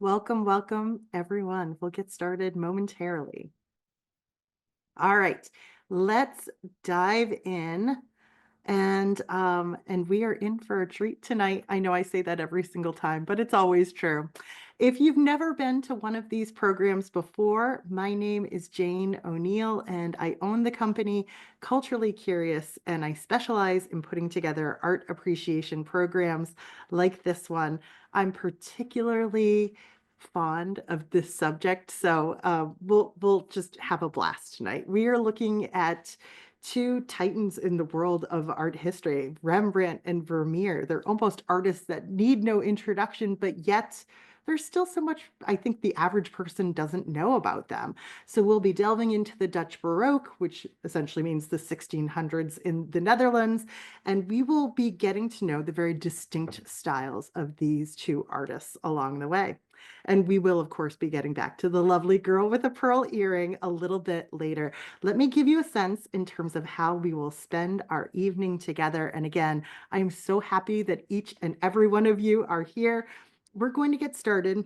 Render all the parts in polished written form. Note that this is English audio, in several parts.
welcome, everyone. We'll get started momentarily. All right, let's dive in. And we are in for a treat tonight. I know I say that every single time, but it's always true. If you've never been to one of these programs before, my name is Jane O'Neill, and I own the company Culturally Curious, and I specialize in putting together art appreciation programs like this one. I'm particularly fond of this subject, so we'll just have a blast tonight. We are looking at two titans in the world of art history, Rembrandt and Vermeer. They're almost artists that need no introduction, but yet there's still so much I think the average person doesn't know about them. So we'll be delving into the Dutch Baroque, which essentially means the 1600s in the Netherlands, and we will be getting to know the very distinct styles of these two artists along the way. And we will, of course, be getting back to the lovely girl with a pearl earring a little bit later. Let me give you a sense in terms of how we will spend our evening together. And again, I'm so happy that each and every one of you are here. We're going to get started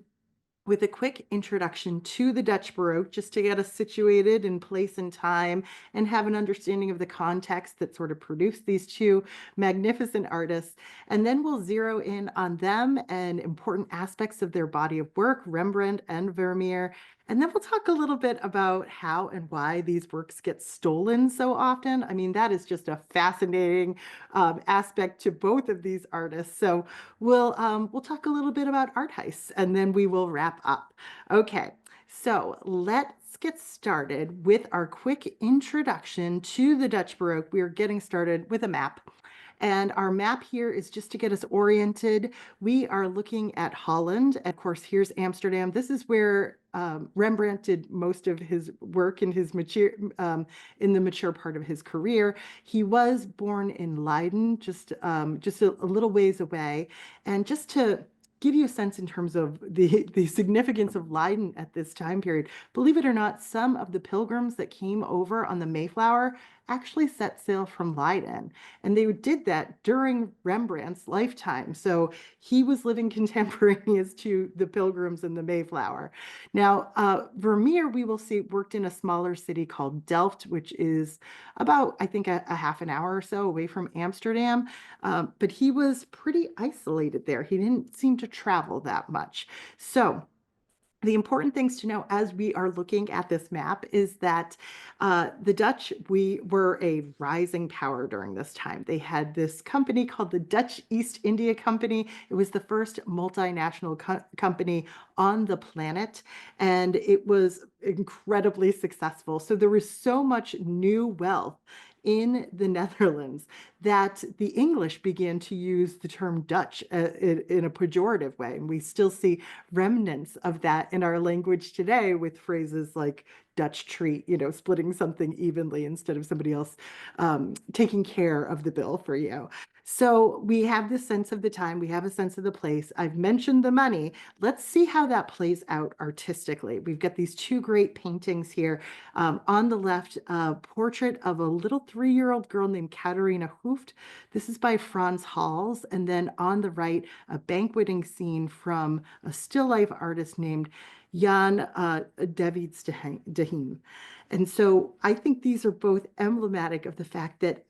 with a quick introduction to the Dutch Baroque, just to get us situated in place and time and have an understanding of the context that sort of produced these two magnificent artists. And then we'll zero in on them and important aspects of their body of work, Rembrandt and Vermeer. And then we'll talk a little bit about how and why these works get stolen so often. I mean, that is just a fascinating aspect to both of these artists. So we'll talk a little bit about art heists, and then we will wrap up. Okay, so let's get started with our quick introduction to the Dutch Baroque. We are getting started with a map. And our map here is just to get us oriented. We are looking at Holland. Of course, here's Amsterdam. This is where Rembrandt did most of his work in his in the mature part of his career. He was born in Leiden, just a little ways away. And just to give you a sense in terms of the significance of Leiden at this time period, believe it or not, some of the pilgrims that came over on the Mayflower actually set sail from Leiden. And they did that during Rembrandt's lifetime. So he was living contemporaneous to the pilgrims and the Mayflower. Now, Vermeer, we will see, worked in a smaller city called Delft, which is about, I think, a half an hour or so away from Amsterdam. But he was pretty isolated there. He didn't seem to travel that much. So the important things to know as we are looking at this map is that the Dutch, we were a rising power during this time. They had this company called the Dutch East India Company. It was the first multinational company on the planet, and it was incredibly successful. So there was so much new wealth in the Netherlands that the English began to use the term Dutch in a pejorative way. And we still see remnants of that in our language today with phrases like Dutch treat, splitting something evenly instead of somebody else taking care of the bill for you. So we have this sense of the time, we have a sense of the place. I've mentioned the money. Let's see how that plays out artistically. We've got these two great paintings here. On the left, a portrait of a little 3-year-old girl named Katharina Hooft. This is by Frans Hals. And then on the right, a banqueting scene from a still life artist named Jan Davids de Heem. And so I think these are both emblematic of the fact that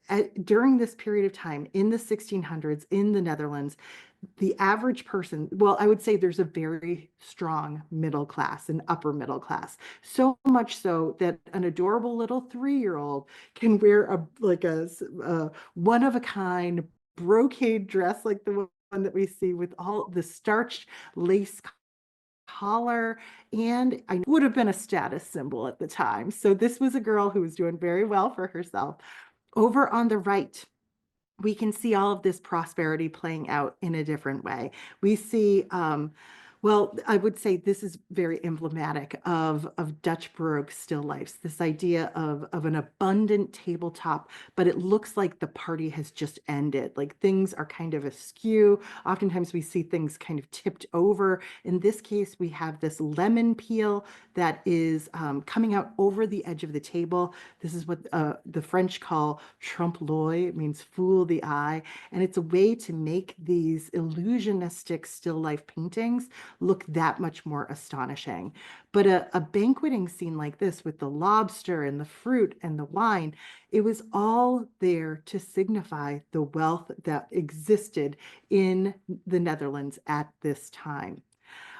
during this period of time in the 1600s in the Netherlands, the average person, well, I would say there's a very strong middle class and upper middle class. So much so that an adorable little 3-year-old can wear a one of a kind brocade dress like the one that we see with all the starched lace collar, and I would have been a status symbol at the time. So this was a girl who was doing very well for herself. Over on the right, we can see all of this prosperity playing out in a different way. We see well, I would say this is very emblematic of Dutch Baroque still lifes, this idea of an abundant tabletop, but it looks like the party has just ended. Like things are kind of askew. Oftentimes we see things kind of tipped over. In this case, we have this lemon peel that is coming out over the edge of the table. This is what the French call trompe l'oeil. It means fool the eye. And it's a way to make these illusionistic still life paintings look that much more astonishing. But a banqueting scene like this with the lobster and the fruit and the wine, it was all there to signify the wealth that existed in the Netherlands at this time.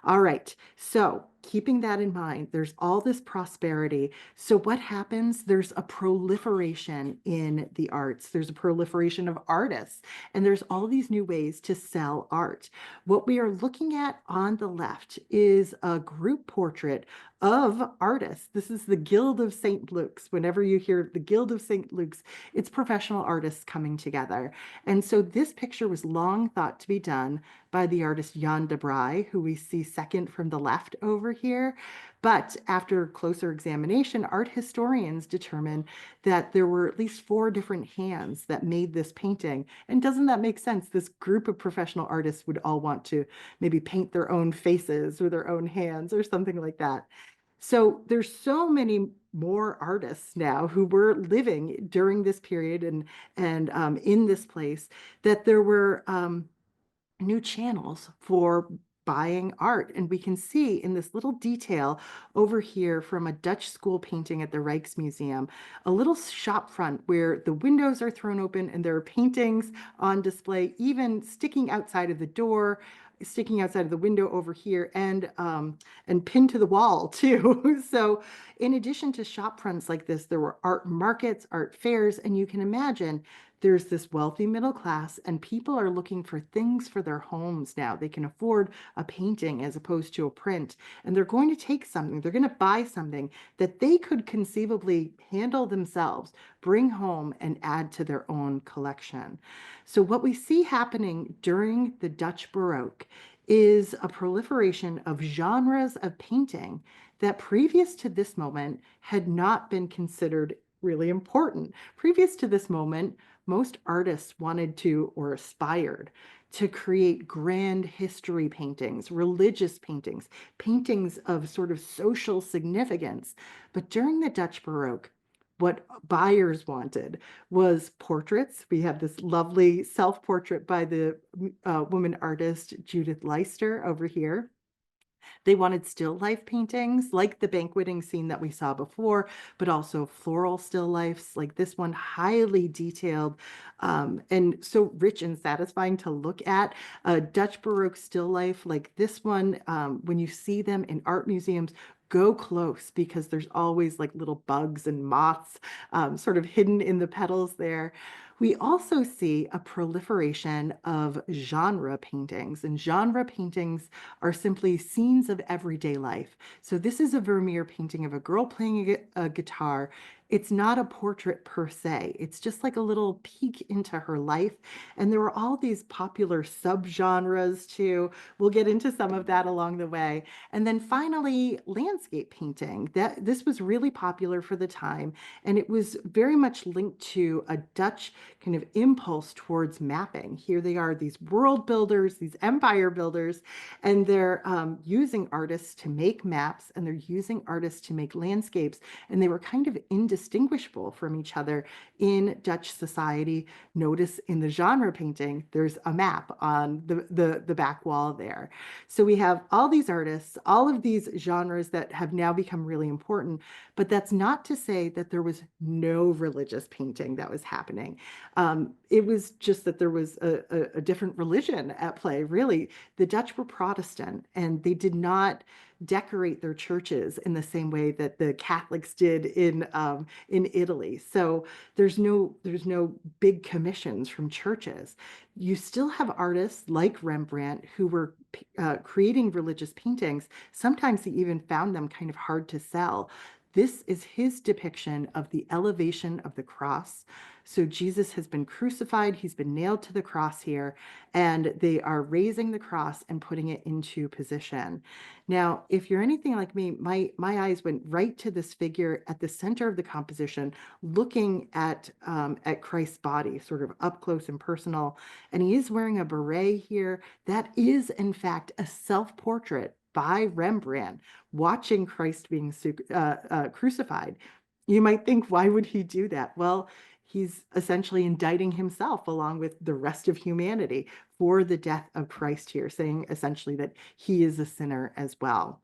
All right. So, keeping that in mind, there's all this prosperity. So, what happens? There's a proliferation in the arts, there's a proliferation of artists, and there's all these new ways to sell art. What we are looking at on the left is a group portrait of artists. This is the Guild of St. Luke's. Whenever you hear the Guild of St. Luke's, it's professional artists coming together. And so, this picture was long thought to be done by the artist Jan de Bry, who we see second from the left over here. But after closer examination, art historians determined that there were at least 4 different hands that made this painting. And doesn't that make sense? This group of professional artists would all want to maybe paint their own faces with their own hands or something like that. So there's so many more artists now who were living during this period and in this place that there were new channels for buying art. And we can see in this little detail over here from a Dutch school painting at the Rijksmuseum, a little shop front where the windows are thrown open and there are paintings on display, even sticking outside of the door, sticking outside of the window over here, and pinned to the wall too. So in addition to shop fronts like this, there were art markets, art fairs, and you can imagine there's this wealthy middle class, and people are looking for things for their homes now. They can afford a painting as opposed to a print, and they're going to take something, they're going to buy something that they could conceivably handle themselves, bring home, and add to their own collection. So, what we see happening during the Dutch Baroque is a proliferation of genres of painting that previous to this moment had not been considered really important. Previous to this moment, most artists wanted to or aspired to create grand history paintings, religious paintings, paintings of sort of social significance. But during the Dutch Baroque, what buyers wanted was portraits. We have this lovely self-portrait by the woman artist Judith Leister over here. They wanted still life paintings like the banqueting scene that we saw before, but also floral still lifes like this one, highly detailed and so rich and satisfying to look at. A Dutch Baroque still life like this one, when you see them in art museums, go close because there's always like little bugs and moths sort of hidden in the petals there. We also see a proliferation of genre paintings, and genre paintings are simply scenes of everyday life. So this is a Vermeer painting of a girl playing a guitar. It's not a portrait per se. It's just like a little peek into her life. And there were all these popular subgenres too. We'll get into some of that along the way. And then finally, landscape painting. This was really popular for the time, and it was very much linked to a Dutch kind of impulse towards mapping. Here they are, these world builders, these empire builders, and they're using artists to make maps, and they're using artists to make landscapes, and they were kind of indistinguishable from each other in Dutch society. Notice in the genre painting, there's a map on the back wall there. So we have all these artists, all of these genres that have now become really important, but that's not to say that there was no religious painting that was happening. It was just that there was a different religion at play, really. The Dutch were Protestant, and they did not decorate their churches in the same way that the Catholics did in Italy. So there's no big commissions from churches. You still have artists like Rembrandt who were creating religious paintings. Sometimes he even found them kind of hard to sell. This is his depiction of the elevation of the cross. So Jesus has been crucified, he's been nailed to the cross here, and they are raising the cross and putting it into position. Now, if you're anything like me, my eyes went right to this figure at the center of the composition, looking at Christ's body, sort of up close and personal. And he is wearing a beret here. That is, in fact, a self-portrait by Rembrandt watching Christ being crucified. You might think, why would he do that? Well, he's essentially indicting himself along with the rest of humanity for the death of Christ here, saying essentially that he is a sinner as well.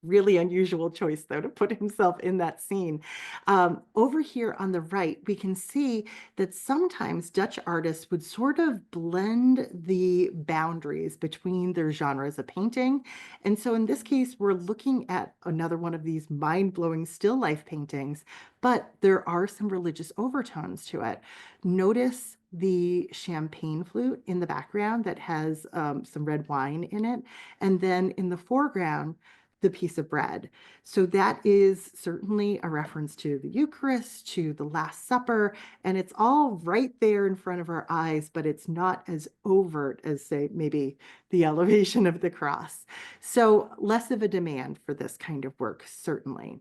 Really unusual choice, though, to put himself in that scene. Over here on the right, we can see that sometimes Dutch artists would sort of blend the boundaries between their genres of painting. And so in this case, we're looking at another one of these mind-blowing still life paintings, but there are some religious overtones to it. Notice the champagne flute in the background that has some red wine in it. And then in the foreground, the piece of bread. So that is certainly a reference to the Eucharist, to the Last Supper, and it's all right there in front of our eyes, but it's not as overt as, say, maybe the elevation of the cross. So less of a demand for this kind of work, certainly.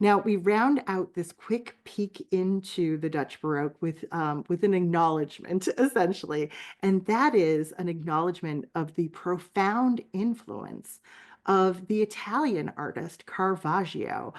Now, we round out this quick peek into the Dutch Baroque with an acknowledgement, essentially, and that is an acknowledgement of the profound influence of the Italian artist Caravaggio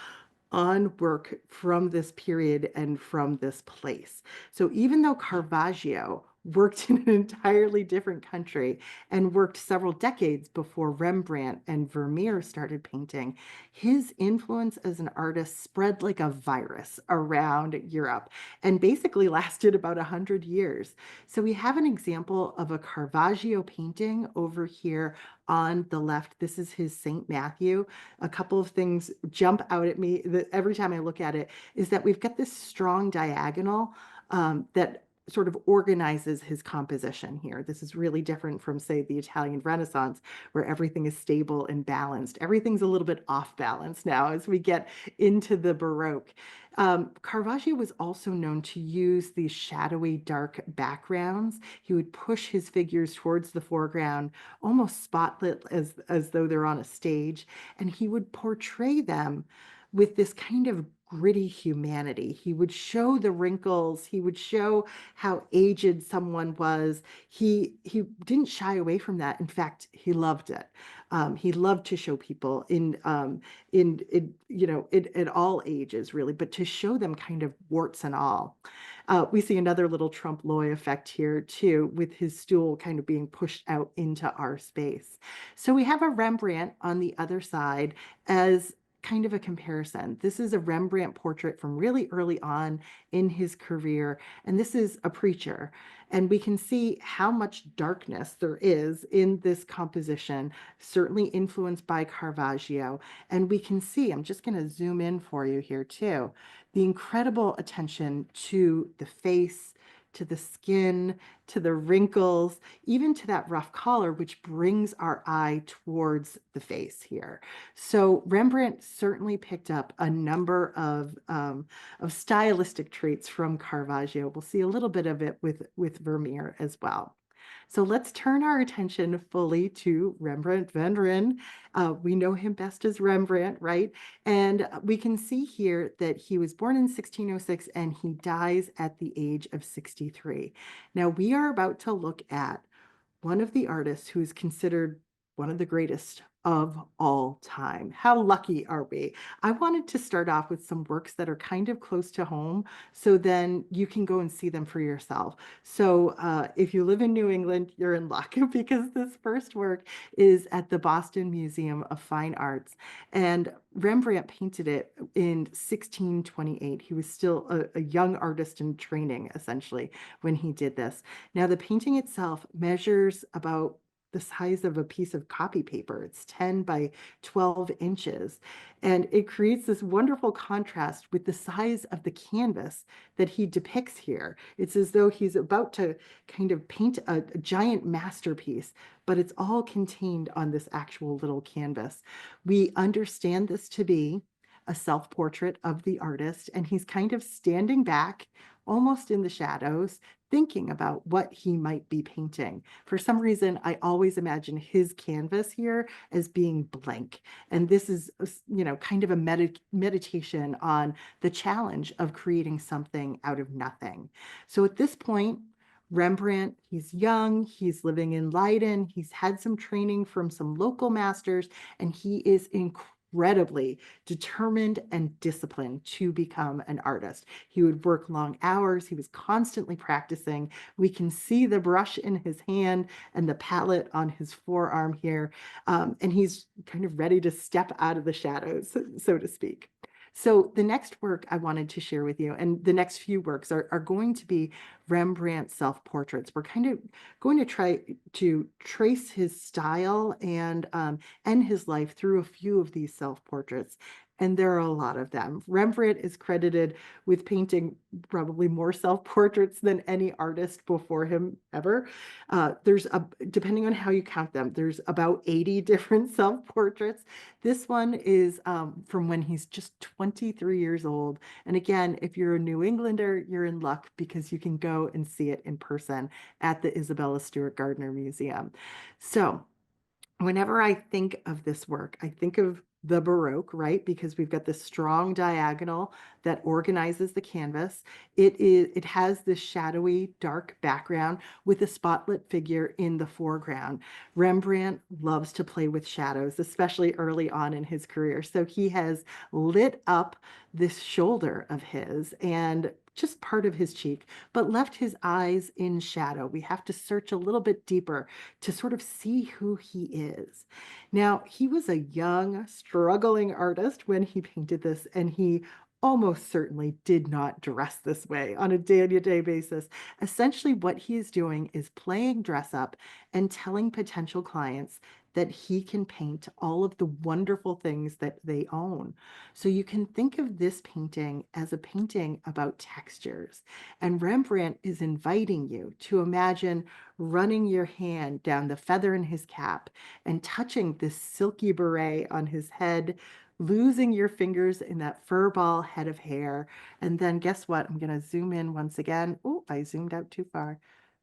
on work from this period and from this place. So even though Caravaggio worked in an entirely different country and worked several decades before Rembrandt and Vermeer started painting, his influence as an artist spread like a virus around Europe and basically lasted about 100 years. So we have an example of a Caravaggio painting over here on the left. This is his St. Matthew. A couple of things jump out at me that every time I look at it is that we've got this strong diagonal that sort of organizes his composition here. This is really different from, say, the Italian Renaissance, where everything is stable and balanced. Everything's a little bit off balance now as we get into the Baroque. Caravaggio was also known to use these shadowy, dark backgrounds. He would push his figures towards the foreground, almost spotlit as though they're on a stage, and he would portray them with this kind of gritty humanity. He would show the wrinkles. He would show how aged someone was. He didn't shy away from that. In fact, he loved it. He loved to show people in all ages, really, but to show them kind of warts and all. We see another little trompe l'oeil effect here too, with his stool kind of being pushed out into our space. So we have a Rembrandt on the other side as kind of a comparison. This is a Rembrandt portrait from really early on in his career, and this is a preacher. And we can see how much darkness there is in this composition, certainly influenced by Caravaggio. And we can see, I'm just going to zoom in for you here too, the incredible attention to the face, to the skin, to the wrinkles, even to that rough collar, which brings our eye towards the face here. So Rembrandt certainly picked up a number of stylistic traits from Caravaggio. We'll see a little bit of it with Vermeer as well. So let's turn our attention fully to Rembrandt van Rijn. We know him best as Rembrandt, right? And we can see here that he was born in 1606 and he dies at the age of 63. Now we are about to look at one of the artists who is considered one of the greatest of all time. How lucky are we? I wanted to start off with some works that are kind of close to home, so then you can go and see them for yourself. So if you live in New England, you're in luck because this first work is at the Boston Museum of Fine Arts. And Rembrandt painted it in 1628. He was still a young artist in training, essentially, when he did this. Now, the painting itself measures about the size of a piece of copy paper. It's 10 by 12 inches. And it creates this wonderful contrast with the size of the canvas that he depicts here. It's as though he's about to kind of paint a giant masterpiece, but it's all contained on this actual little canvas. We understand this to be a self-portrait of the artist, and he's kind of standing back, almost in the shadows, thinking about what he might be painting. For some reason, I always imagine his canvas here as being blank. And this is, kind of a meditation on the challenge of creating something out of nothing. So at this point, Rembrandt, he's young, he's living in Leiden, he's had some training from some local masters, and he is incredible incredibly determined and disciplined to become an artist. He would work long hours. He was constantly practicing. We can see the brush in his hand and the palette on his forearm here. And he's kind of ready to step out of the shadows, so to speak. So the next work I wanted to share with you, and the next few works are going to be Rembrandt self-portraits. We're kind of going to try to trace his style and his life through a few of these self-portraits. And there are a lot of them. Rembrandt is credited with painting probably more self-portraits than any artist before him ever. Depending on how you count them, there's about 80 different self-portraits. This one is from when he's just 23 years old. And again, if you're a New Englander, you're in luck because you can go and see it in person at the Isabella Stewart Gardner Museum. So whenever I think of this work, I think of the Baroque, right? Because we've got this strong diagonal that organizes the canvas. It has this shadowy, dark background with a spotlit figure in the foreground. Rembrandt loves to play with shadows, especially early on in his career. So he has lit up this shoulder of his and just part of his cheek, but left his eyes in shadow. We have to search a little bit deeper to sort of see who he is. Now, he was a young, struggling artist when he painted this, and he almost certainly did not dress this way on a day-to-day basis. Essentially, what he is doing is playing dress up and telling potential clients that he can paint all of the wonderful things that they own. So you can think of this painting as a painting about textures. And Rembrandt is inviting you to imagine running your hand down the feather in his cap and touching this silky beret on his head, losing your fingers in that fur ball head of hair. And then guess what? I'm going to zoom in once again. Oh, I zoomed out too far.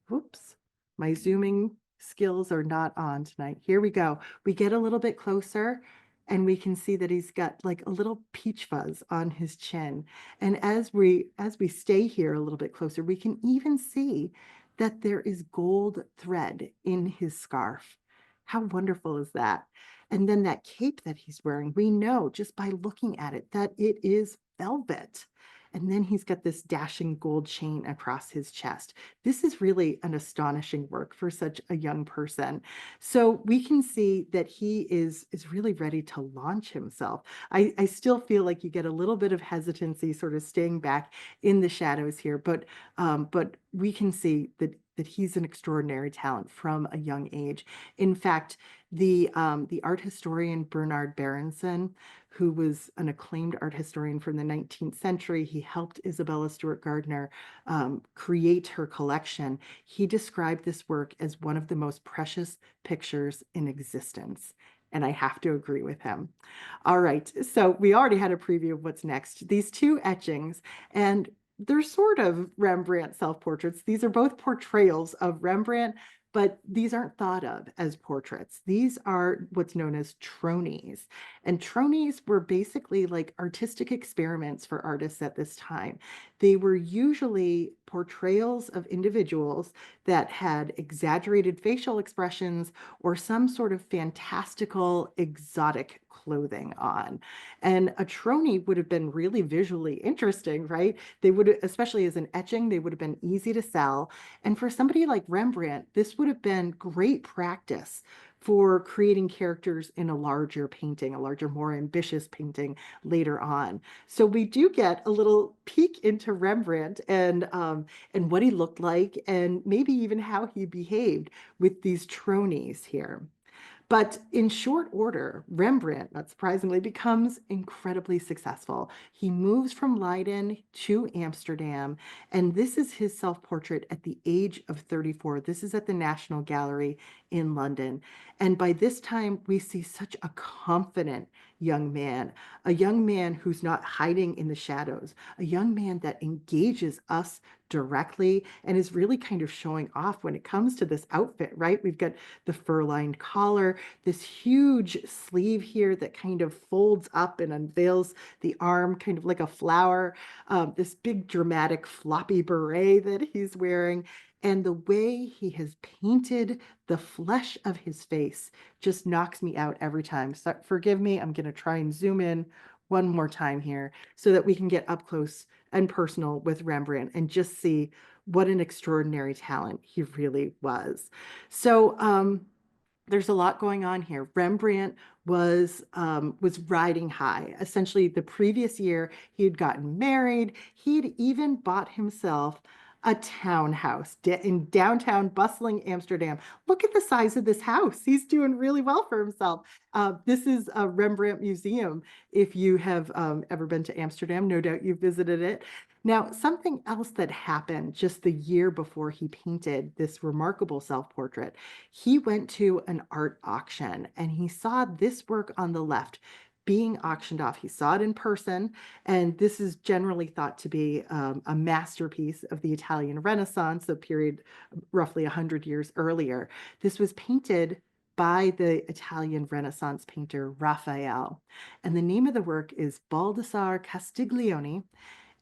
Whoops. My zooming skills are not on tonight. Here we go. We get a little bit closer and we can see that he's got like a little peach fuzz on his chin. And as we stay here a little bit closer, we can even see that there is gold thread in his scarf. How wonderful is that? And then that cape that he's wearing, we know just by looking at it that it is velvet. And then he's got this dashing gold chain across his chest. This is really an astonishing work for such a young person. So we can see that he is really ready to launch himself. I still feel like you get a little bit of hesitancy sort of staying back in the shadows here, but we can see that he's an extraordinary talent from a young age. In fact, the art historian Bernard Berenson, who was an acclaimed art historian from the 19th century, he helped Isabella Stewart Gardner create her collection. He described this work as one of the most precious pictures in existence. And I have to agree with him. All right, so we already had a preview of what's next. These two etchings, and they're sort of Rembrandt self-portraits. These are both portrayals of Rembrandt, but these aren't thought of as portraits. These are what's known as tronies. And tronies were basically like artistic experiments for artists at this time. They were usually portrayals of individuals that had exaggerated facial expressions or some sort of fantastical, exotic clothing on. And a trony would have been really visually interesting, right? They would, especially as an etching, they would have been easy to sell. And for somebody like Rembrandt, this would have been great practice for creating characters in a larger painting, a larger, more ambitious painting later on. So we do get a little peek into Rembrandt and what he looked like, and maybe even how he behaved with these tronies here. But in short order, Rembrandt, not surprisingly, becomes incredibly successful. He moves from Leiden to Amsterdam, and this is his self-portrait at the age of 34. This is at the National Gallery in London. And by this time, we see such a confident young man, a young man who's not hiding in the shadows, a young man that engages us directly and is really kind of showing off when it comes to this outfit, right? We've got the fur-lined collar, this huge sleeve here that kind of folds up and unveils the arm, kind of like a flower, this big dramatic floppy beret that he's wearing. And the way he has painted the flesh of his face just knocks me out every time. So forgive me, I'm going to try and zoom in one more time here so that we can get up close and personal with Rembrandt and just see what an extraordinary talent he really was. So, there's a lot going on here. Rembrandt was riding high. Essentially, the previous year he had gotten married. He'd even bought himself a townhouse in downtown bustling Amsterdam. Look at the size of this house. He's doing really well for himself. This is a Rembrandt museum. If you have ever been to Amsterdam, no doubt you've visited it. Now, something else that happened just the year before he painted this remarkable self-portrait, he went to an art auction and he saw this work on the left being auctioned off. He saw it in person, and this is generally thought to be a masterpiece of the Italian Renaissance, a period roughly 100 years earlier. This was painted by the Italian Renaissance painter Raphael, and the name of the work is Baldassare Castiglione,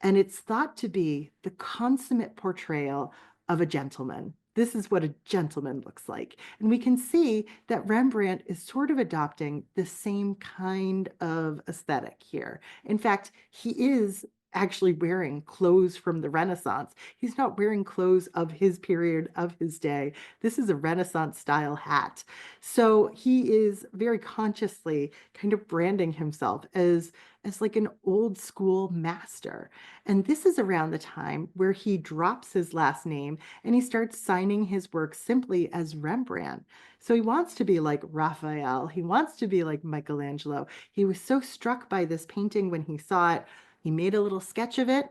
and it's thought to be the consummate portrayal of a gentleman. This is what a gentleman looks like. And we can see that Rembrandt is sort of adopting the same kind of aesthetic here. In fact, he is actually wearing clothes from the Renaissance. He's not wearing clothes of his period, of his day. This is a Renaissance style hat. So he is very consciously kind of branding himself as like an old school master. And this is around the time where he drops his last name and he starts signing his work simply as Rembrandt. So he wants to be like Raphael. He wants to be like Michelangelo. He was so struck by this painting when he saw it. He made a little sketch of it,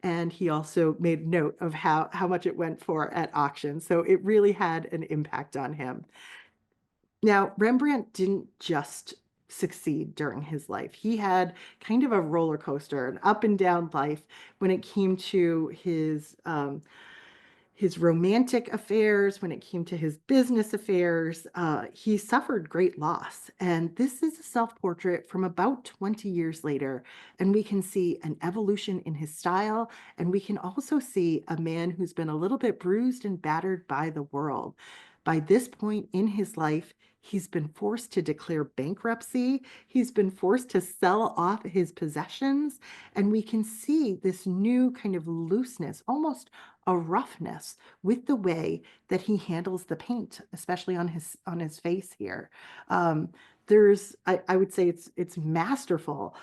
and he also made note of how much it went for at auction. So it really had an impact on him. Now, Rembrandt didn't just succeed during his life. He had kind of a roller coaster, an up and down life when it came to his romantic affairs, when it came to his business affairs. He suffered great loss. And this is a self-portrait from about 20 years later. And we can see an evolution in his style. And we can also see a man who's been a little bit bruised and battered by the world. By this point in his life, he's been forced to declare bankruptcy. He's been forced to sell off his possessions. And we can see this new kind of looseness, almost a roughness with the way that he handles the paint, especially on his face here. I would say it's masterful.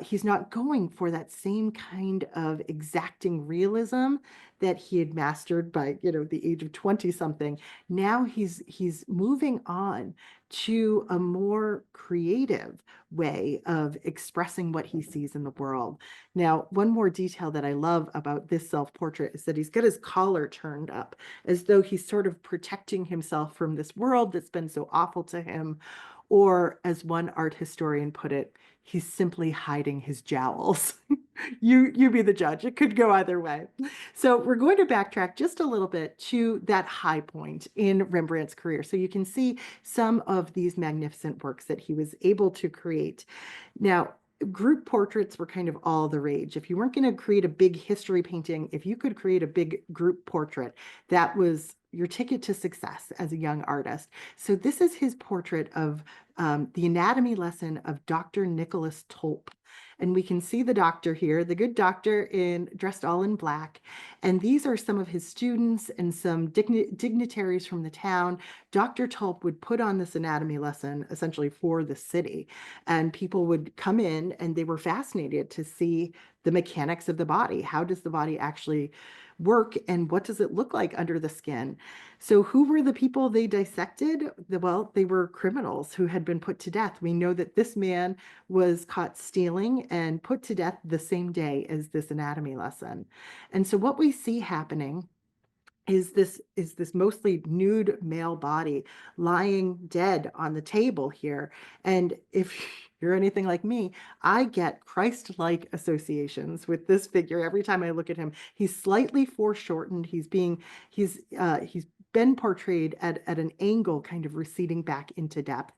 He's not going for that same kind of exacting realism that he had mastered by, the age of 20 something. Now he's moving on to a more creative way of expressing what he sees in the world. Now, one more detail that I love about this self-portrait is that he's got his collar turned up as though he's sort of protecting himself from this world that's been so awful to him. Or, as one art historian put it, he's simply hiding his jowls. You be the judge. It could go either way. So we're going to backtrack just a little bit to that high point in Rembrandt's career. So you can see some of these magnificent works that he was able to create. Now, group portraits were kind of all the rage. If you weren't going to create a big history painting, if you could create a big group portrait, that was your ticket to success as a young artist. So this is his portrait of the anatomy lesson of Dr. Nicholas Tulp. And we can see the doctor here, the good doctor dressed all in black. And these are some of his students and some dignitaries from the town. Dr. Tulp would put on this anatomy lesson essentially for the city. And people would come in and they were fascinated to see the mechanics of the body. How does the body actually work and what does it look like under the skin? So who were the people they dissected? Well, they were criminals who had been put to death. We know that this man was caught stealing and put to death the same day as this anatomy lesson. And so what we see happening is this mostly nude male body lying dead on the table here. And if you're anything like me, I get Christ-like associations with this figure every time I look at him. He's slightly foreshortened. He's been portrayed at an angle, kind of receding back into depth.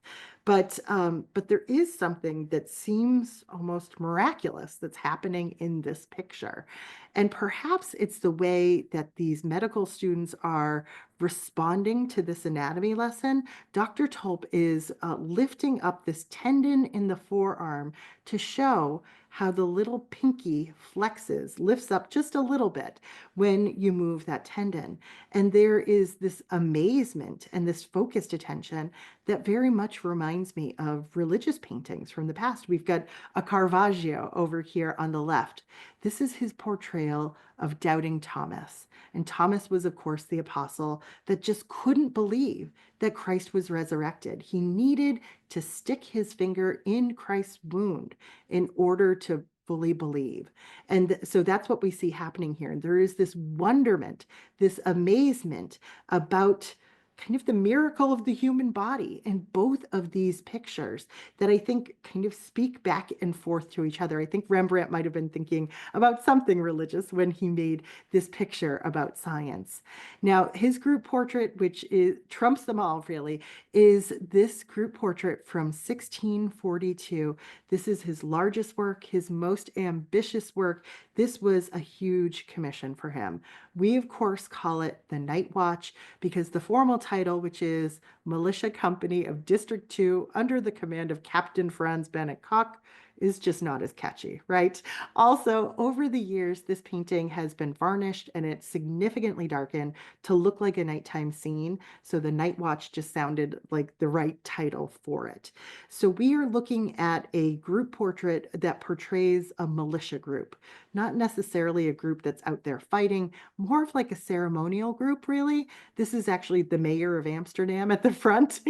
But there is something that seems almost miraculous that's happening in this picture. And perhaps it's the way that these medical students are responding to this anatomy lesson. Dr. Tulp is lifting up this tendon in the forearm to show how the little pinky flexes, lifts up just a little bit when you move that tendon. And there is this amazement and this focused attention that very much reminds me of religious paintings from the past. We've got a Caravaggio over here on the left. This is his portrayal of doubting Thomas. And Thomas was, of course, the apostle that just couldn't believe that Christ was resurrected. He needed to stick his finger in Christ's wound in order to fully believe. And so that's what we see happening here. There is this wonderment, this amazement about kind of the miracle of the human body in both of these pictures that I think kind of speak back and forth to each other. I think Rembrandt might have been thinking about something religious when he made this picture about science. Now, his group portrait, which trumps them all really, is this group portrait from 1642. This is his largest work, his most ambitious work. This was a huge commission for him. We, of course, call it the Night Watch because the formal title, which is Militia Company of District 2 under the command of Captain Franz Bennett Koch, is just not as catchy, right? Also, over the years, this painting has been varnished and it's significantly darkened to look like a nighttime scene. So the Night Watch just sounded like the right title for it. So we are looking at a group portrait that portrays a militia group, not necessarily a group that's out there fighting, more of like a ceremonial group, really. This is actually the mayor of Amsterdam at the front.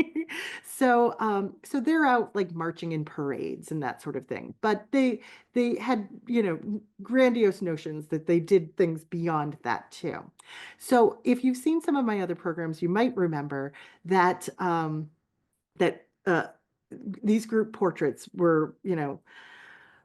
So they're out like marching in parades and that sort of thing. But they had, grandiose notions that they did things beyond that too. So if you've seen some of my other programs, you might remember that that these group portraits were,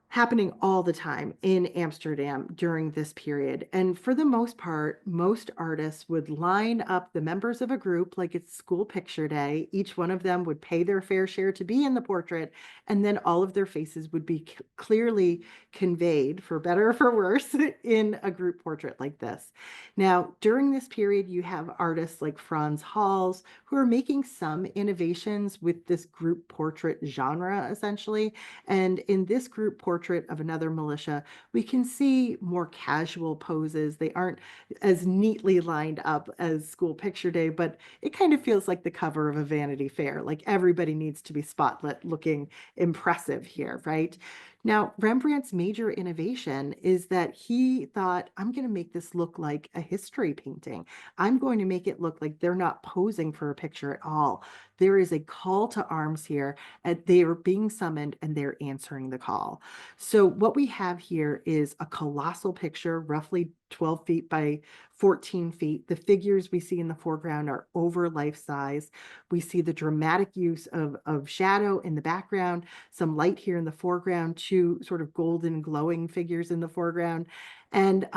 happening all the time in Amsterdam during this period. And for the most part, most artists would line up the members of a group like it's school picture day. Each one of them would pay their fair share to be in the portrait, and then all of their faces would be clearly conveyed, for better or for worse, in a group portrait like this. Now, during this period, you have artists like Franz Hals who are making some innovations with this group portrait genre, essentially. And in this group portrait of another militia, we can see more casual poses. They aren't as neatly lined up as school picture day, but it kind of feels like the cover of a Vanity Fair. Like everybody needs to be spotlit looking impressive here, right? Now, Rembrandt's major innovation is that he thought, I'm going to make this look like a history painting. I'm going to make it look like they're not posing for a picture at all. There is a call to arms here, and they are being summoned and they're answering the call. So what we have here is a colossal picture, roughly 12 feet by 14 feet. The figures we see in the foreground are over life size. We see the dramatic use of shadow in the background, some light here in the foreground, two sort of golden glowing figures in the foreground. And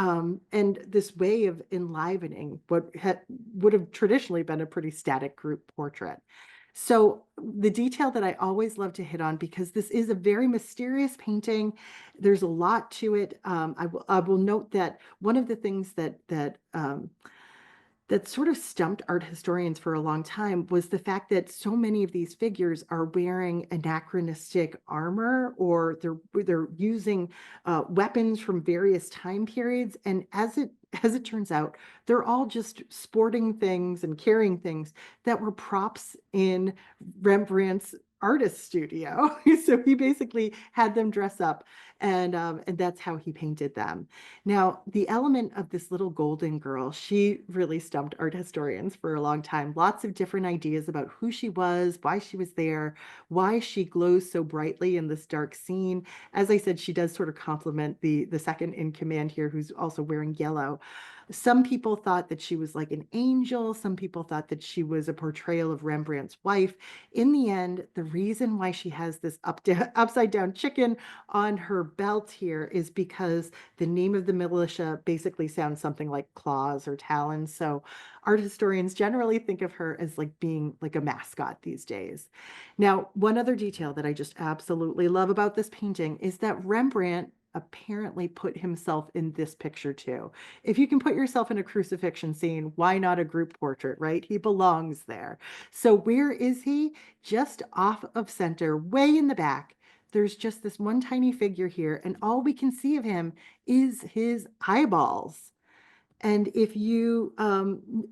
this way of enlivening what would have traditionally been a pretty static group portrait. So the detail that I always love to hit on, because this is a very mysterious painting, there's a lot to it. I will note that one of the things that sort of stumped art historians for a long time was the fact that so many of these figures are wearing anachronistic armor, or they're using weapons from various time periods. And as it turns out, they're all just sporting things and carrying things that were props in Rembrandt's artist studio. So he basically had them dress up, and that's how he painted them. Now, the element of this little golden girl, she really stumped art historians for a long time. Lots of different ideas about who she was, why she was there, why she glows so brightly in this dark scene. As I said, she does sort of complement the second in command here, who's also wearing yellow. Some people thought that she was like an angel. Some people thought that she was a portrayal of Rembrandt's wife. In the end, the reason why she has this upside down chicken on her belt here is because the name of the militia basically sounds something like claws or talons. So art historians generally think of her as like being like a mascot these days. Now, one other detail that I just absolutely love about this painting is that Rembrandt apparently put himself in this picture too. If you can put yourself in a crucifixion scene, why not a group portrait, right? He belongs there. So where is he? Just off of center, way in the back. There's just this one tiny figure here, and all we can see of him is his eyeballs. And if you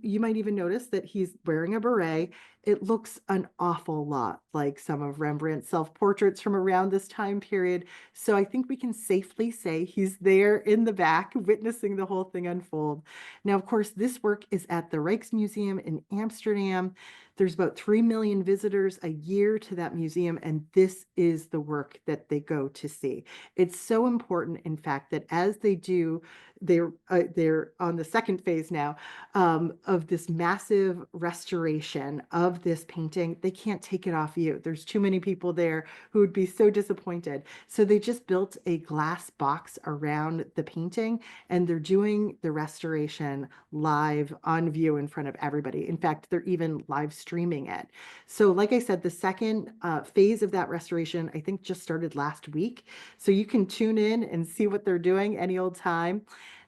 you might even notice that he's wearing a beret. It looks an awful lot like some of Rembrandt's self-portraits from around this time period. So I think we can safely say he's there in the back witnessing the whole thing unfold. Now, of course, this work is at the Rijksmuseum in Amsterdam. There's about 3 million visitors a year to that museum, and this is the work that they go to see. It's so important, in fact, that as they do, they're on the second phase now of this massive restoration of this painting. They can't take it off you. There's too many people there who would be so disappointed. So they just built a glass box around the painting, and they're doing the restoration live on view in front of everybody. In fact, they're even live streaming it. So like I said, the second phase of that restoration, I think just started last week. So you can tune in and see what they're doing any old time.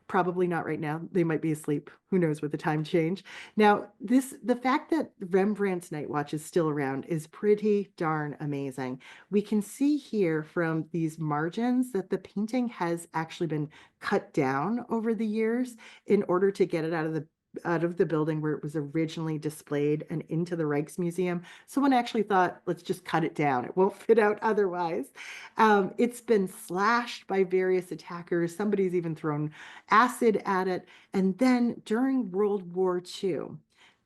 Probably not right now. They might be asleep. Who knows with the time change. Now, the fact that Rembrandt's Night Watch is still around is pretty darn amazing. We can see here from these margins that the painting has actually been cut down over the years in order to get it out of the building where it was originally displayed and into the Rijksmuseum. Someone actually thought, let's just cut it down. It won't fit out otherwise. It's been slashed by various attackers. Somebody's even thrown acid at it. And then during World War II,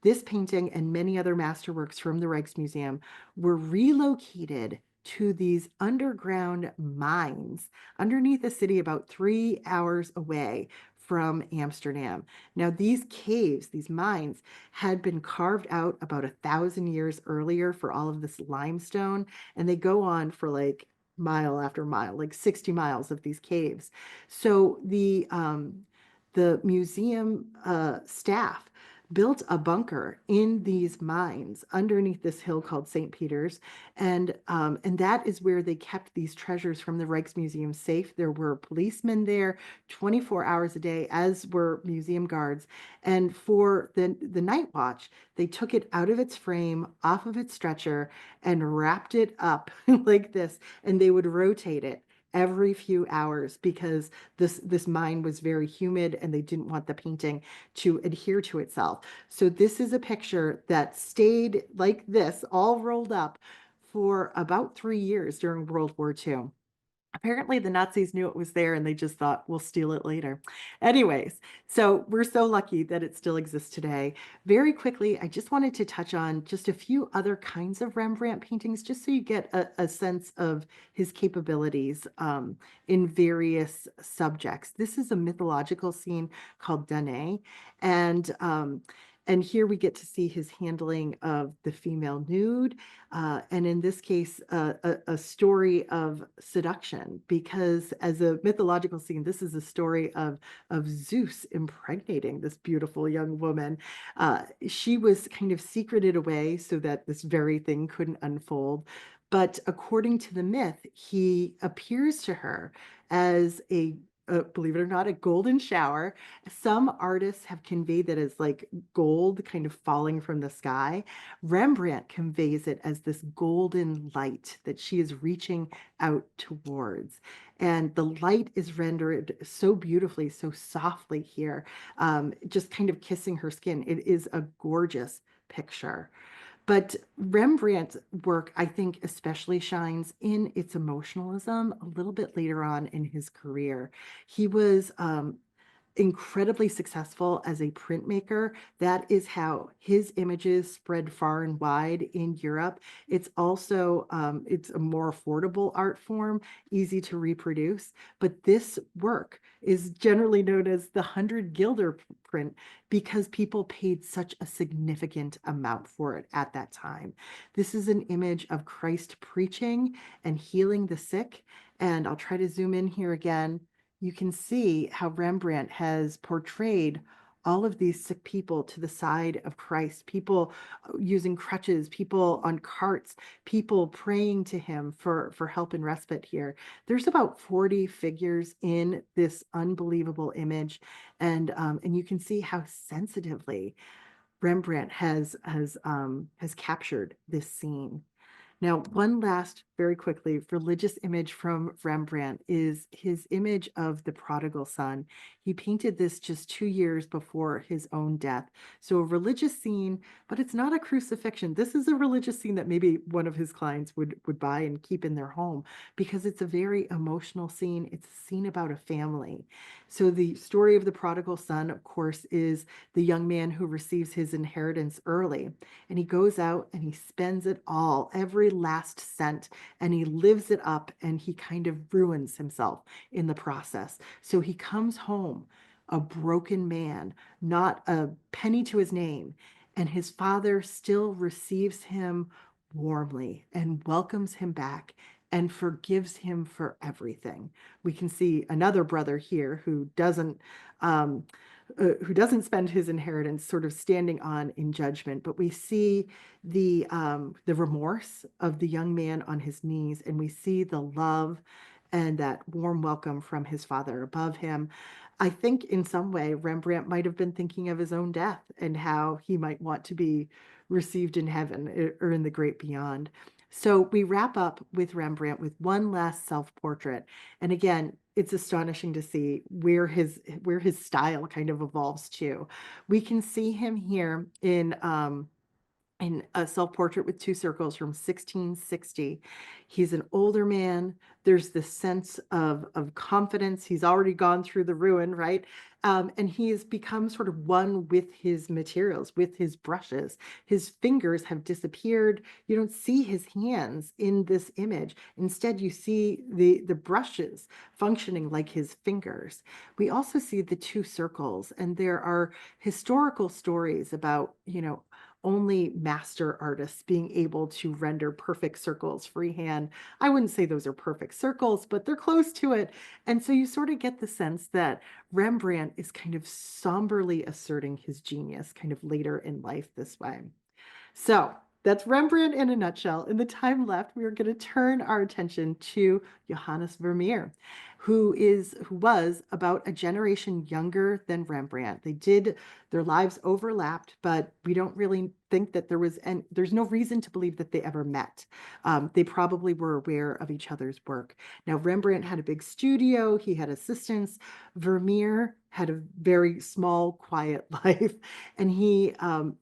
this painting and many other masterworks from the Rijksmuseum were relocated to these underground mines underneath the city about 3 hours away from Amsterdam. Now, these caves, these mines, had been carved out about 1,000 years earlier for all of this limestone, and they go on for like mile after mile, like 60 miles of these caves. So the museum staff built a bunker in these mines underneath this hill called St. Peter's. And that is where they kept these treasures from the Rijksmuseum safe. There were policemen there 24 hours a day, as were museum guards. And for the night watch, they took it out of its frame, off of its stretcher, and wrapped it up like this. And they would rotate it every few hours because this mine was very humid and they didn't want the painting to adhere to itself. So this is a picture that stayed like this, all rolled up for about 3 years during World War II. Apparently the Nazis knew it was there and they just thought, we'll steal it later. Anyways, so we're so lucky that it still exists today. Very quickly, I just wanted to touch on just a few other kinds of Rembrandt paintings, just so you get a sense of his capabilities in various subjects. This is a mythological scene called Danae, and here we get to see his handling of the female nude, and in this case, a story of seduction, because as a mythological scene, this is a story of Zeus impregnating this beautiful young woman. She was kind of secreted away so that this very thing couldn't unfold. But according to the myth, he appears to her as believe it or not, a golden shower. Some artists have conveyed that as like gold kind of falling from the sky. Rembrandt conveys it as this golden light that she is reaching out towards. And the light is rendered so beautifully, so softly here, just kind of kissing her skin. It is a gorgeous picture. But Rembrandt's work, I think, especially shines in its emotionalism a little bit later on in his career. He was incredibly successful as a printmaker. That is how his images spread far and wide in Europe. It's also it's a more affordable art form, easy to reproduce. But this work is generally known as the 100 guilder print because people paid such a significant amount for it at that time. This is an image of Christ preaching and healing the sick. And I'll try to zoom in here again. You can see how Rembrandt has portrayed all of these sick people to the side of Christ, people using crutches, people on carts, people praying to him for help and respite here. There's about 40 figures in this unbelievable image, and you can see how sensitively Rembrandt has captured this scene. Now, one last, very quickly, religious image from Rembrandt is his image of the prodigal son. He painted this just 2 years before his own death. So a religious scene, but it's not a crucifixion. This is a religious scene that maybe one of his clients would buy and keep in their home because it's a very emotional scene. It's a scene about a family. So the story of the prodigal son, of course, is the young man who receives his inheritance early. And he goes out and he spends it all, every last cent, and he lives it up and he kind of ruins himself in the process. So he comes home a broken man, not a penny to his name. And his father still receives him warmly and welcomes him back and forgives him for everything. We can see another brother here um, who doesn't spend his inheritance sort of standing on in judgment, but we see the remorse of the young man on his knees, and we see the love and that warm welcome from his father above him. I think in some way Rembrandt might have been thinking of his own death and how he might want to be received in heaven or in the great beyond. So we wrap up with Rembrandt with one last self-portrait. And again, it's astonishing to see where his style kind of evolves to. We can see him here in a self-portrait with two circles from 1660. He's an older man. There's this sense of confidence. He's already gone through the ruin, right? And he has become sort of one with his materials, with his brushes. His fingers have disappeared. You don't see his hands in this image. Instead, you see the brushes functioning like his fingers. We also see the two circles, and there are historical stories about, only master artists being able to render perfect circles freehand. I wouldn't say those are perfect circles, but they're close to it. And so you sort of get the sense that Rembrandt is kind of somberly asserting his genius kind of later in life this way. So that's Rembrandt in a nutshell. In the time left, we are going to turn our attention to Johannes Vermeer, who was about a generation younger than Rembrandt. Their lives overlapped, but we don't really think that there's no reason to believe that they ever met. They probably were aware of each other's work. Now, Rembrandt had a big studio, he had assistants. Vermeer had a very small, quiet life, and he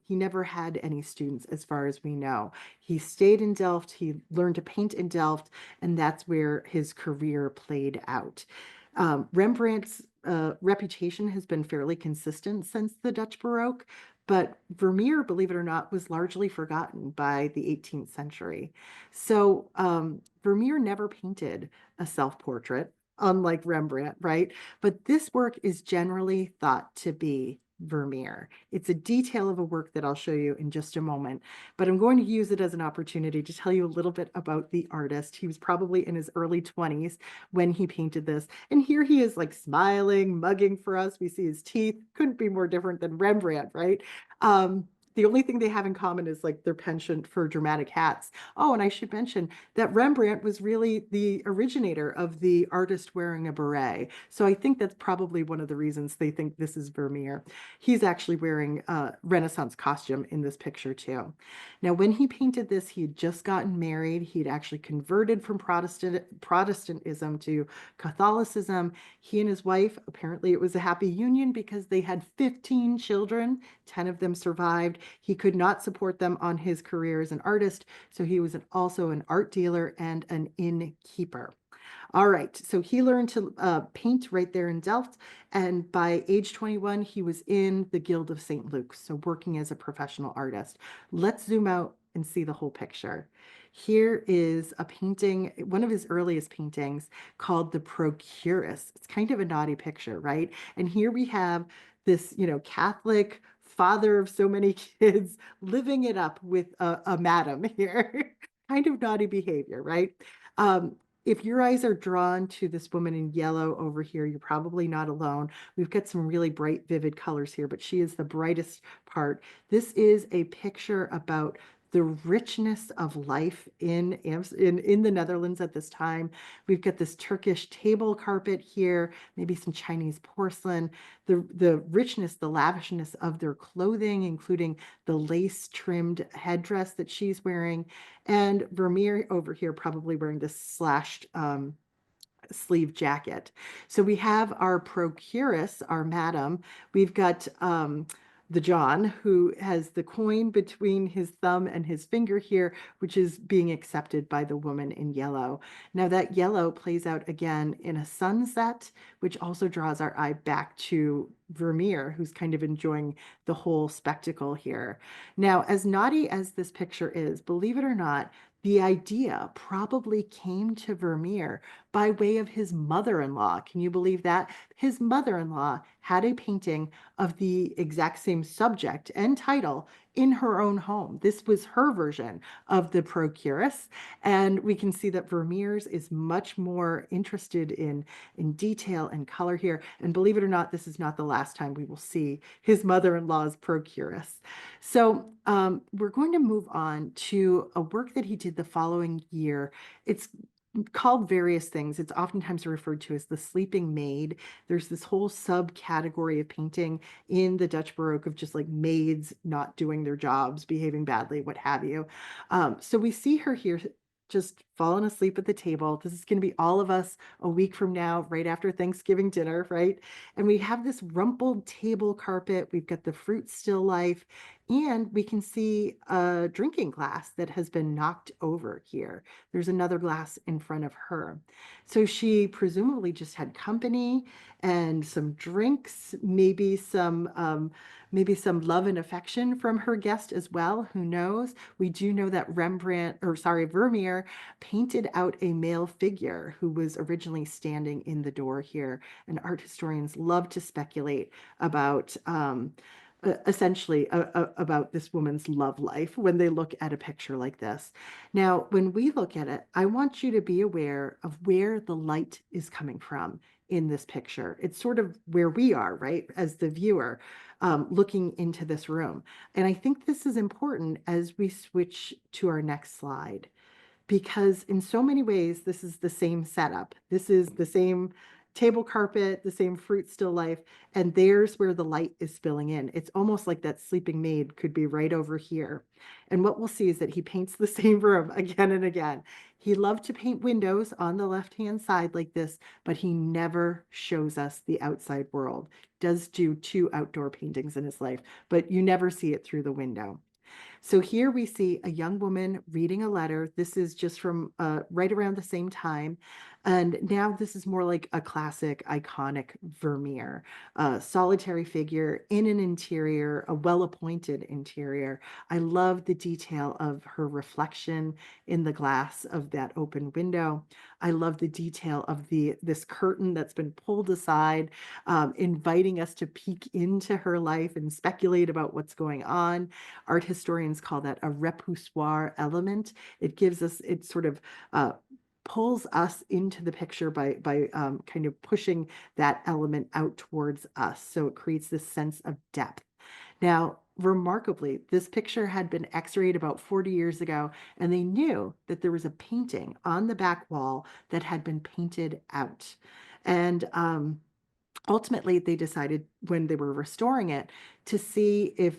never had any students, as far as we know. He stayed in Delft, he learned to paint in Delft, and that's where his career played out. Rembrandt's reputation has been fairly consistent since the Dutch Baroque, but Vermeer, believe it or not, was largely forgotten by the 18th century. So Vermeer never painted a self-portrait, unlike Rembrandt, right? But this work is generally thought to be Vermeer. It's a detail of a work that I'll show you in just a moment, but I'm going to use it as an opportunity to tell you a little bit about the artist. He was probably in his early 20s when he painted this, and here he is like smiling, mugging for us. We see his teeth. Couldn't be more different than Rembrandt, right? The only thing they have in common is like their penchant for dramatic hats. Oh, and I should mention that Rembrandt was really the originator of the artist wearing a beret. So I think that's probably one of the reasons they think this is Vermeer. He's actually wearing a Renaissance costume in this picture too. Now, when he painted this, he had just gotten married. He'd actually converted from Protestantism to Catholicism. He and his wife, apparently it was a happy union because they had 15 children. 10 of them survived. He could not support them on his career as an artist, so he was also an art dealer and an innkeeper. All right, so he learned to paint right there in Delft, and by age 21, he was in the Guild of St. Luke's, so working as a professional artist. Let's zoom out and see the whole picture. Here is a painting, one of his earliest paintings called The Procuress. It's kind of a naughty picture, right? And here we have this, Catholic father of so many kids living it up with a madam here. Kind of naughty behavior, right? if your eyes are drawn to this woman in yellow over here, you're probably not alone. We've got some really bright, vivid colors here, but she is the brightest part. This is a picture about the richness of life in the Netherlands at this time. We've got this Turkish table carpet here, maybe some Chinese porcelain, the richness, the lavishness of their clothing, including the lace trimmed headdress that she's wearing, and Vermeer over here probably wearing this slashed sleeve jacket. So we have our procuress, our madam. We've got the John, who has the coin between his thumb and his finger here, which is being accepted by the woman in yellow. Now that yellow plays out again in a sunset, which also draws our eye back to Vermeer, who's kind of enjoying the whole spectacle here. Now, as naughty as this picture is, believe it or not, the idea probably came to Vermeer by way of his mother-in-law. Can you believe that? His mother-in-law had a painting of the exact same subject and title in her own home. This was her version of the Procuress, and we can see that Vermeer's is much more interested in detail and color here. And believe it or not, this is not the last time we will see his mother-in-law's Procuress. So we're going to move on to a work that he did the following year. It's called various things. It's oftentimes referred to as the sleeping maid. There's this whole subcategory of painting in the Dutch Baroque of just like maids not doing their jobs, behaving badly, what have you. So we see her here just falling asleep at the table. This is going to be all of us a week from now, right after Thanksgiving dinner, right? And we have this rumpled table carpet. We've got the fruit still life, and we can see a drinking glass that has been knocked over here. There's another glass in front of her. So she presumably just had company and some drinks, maybe some love and affection from her guest as well. Who knows? We do know that Vermeer painted out a male figure who was originally standing in the door here. And art historians love to speculate about essentially about this woman's love life when they look at a picture like this. Now, when we look at it, I want you to be aware of where the light is coming from in this picture. It's sort of where we are, right, as the viewer looking into this room. And I think this is important as we switch to our next slide, because in so many ways, this is the same setup. This is the same table carpet, the same fruit still life, and there's where the light is spilling in. It's almost like that sleeping maid could be right over here. And what we'll see is that he paints the same room again and again. He loved to paint windows on the left-hand side like this, but he never shows us the outside world. Does do 2 outdoor paintings in his life, but you never see it through the window. So here we see a young woman reading a letter. This is just from right around the same time. And now this is more like a classic, iconic Vermeer, solitary figure in an interior, a well-appointed interior. I love the detail of her reflection in the glass of that open window. I love the detail of this curtain that's been pulled aside, inviting us to peek into her life and speculate about what's going on. Art historians call that a repoussoir element. It sort of pulls us into the picture by kind of pushing that element out towards us. So it creates this sense of depth. Now, remarkably, this picture had been x-rayed about 40 years ago, and they knew that there was a painting on the back wall that had been painted out. And ultimately, they decided when they were restoring it to see if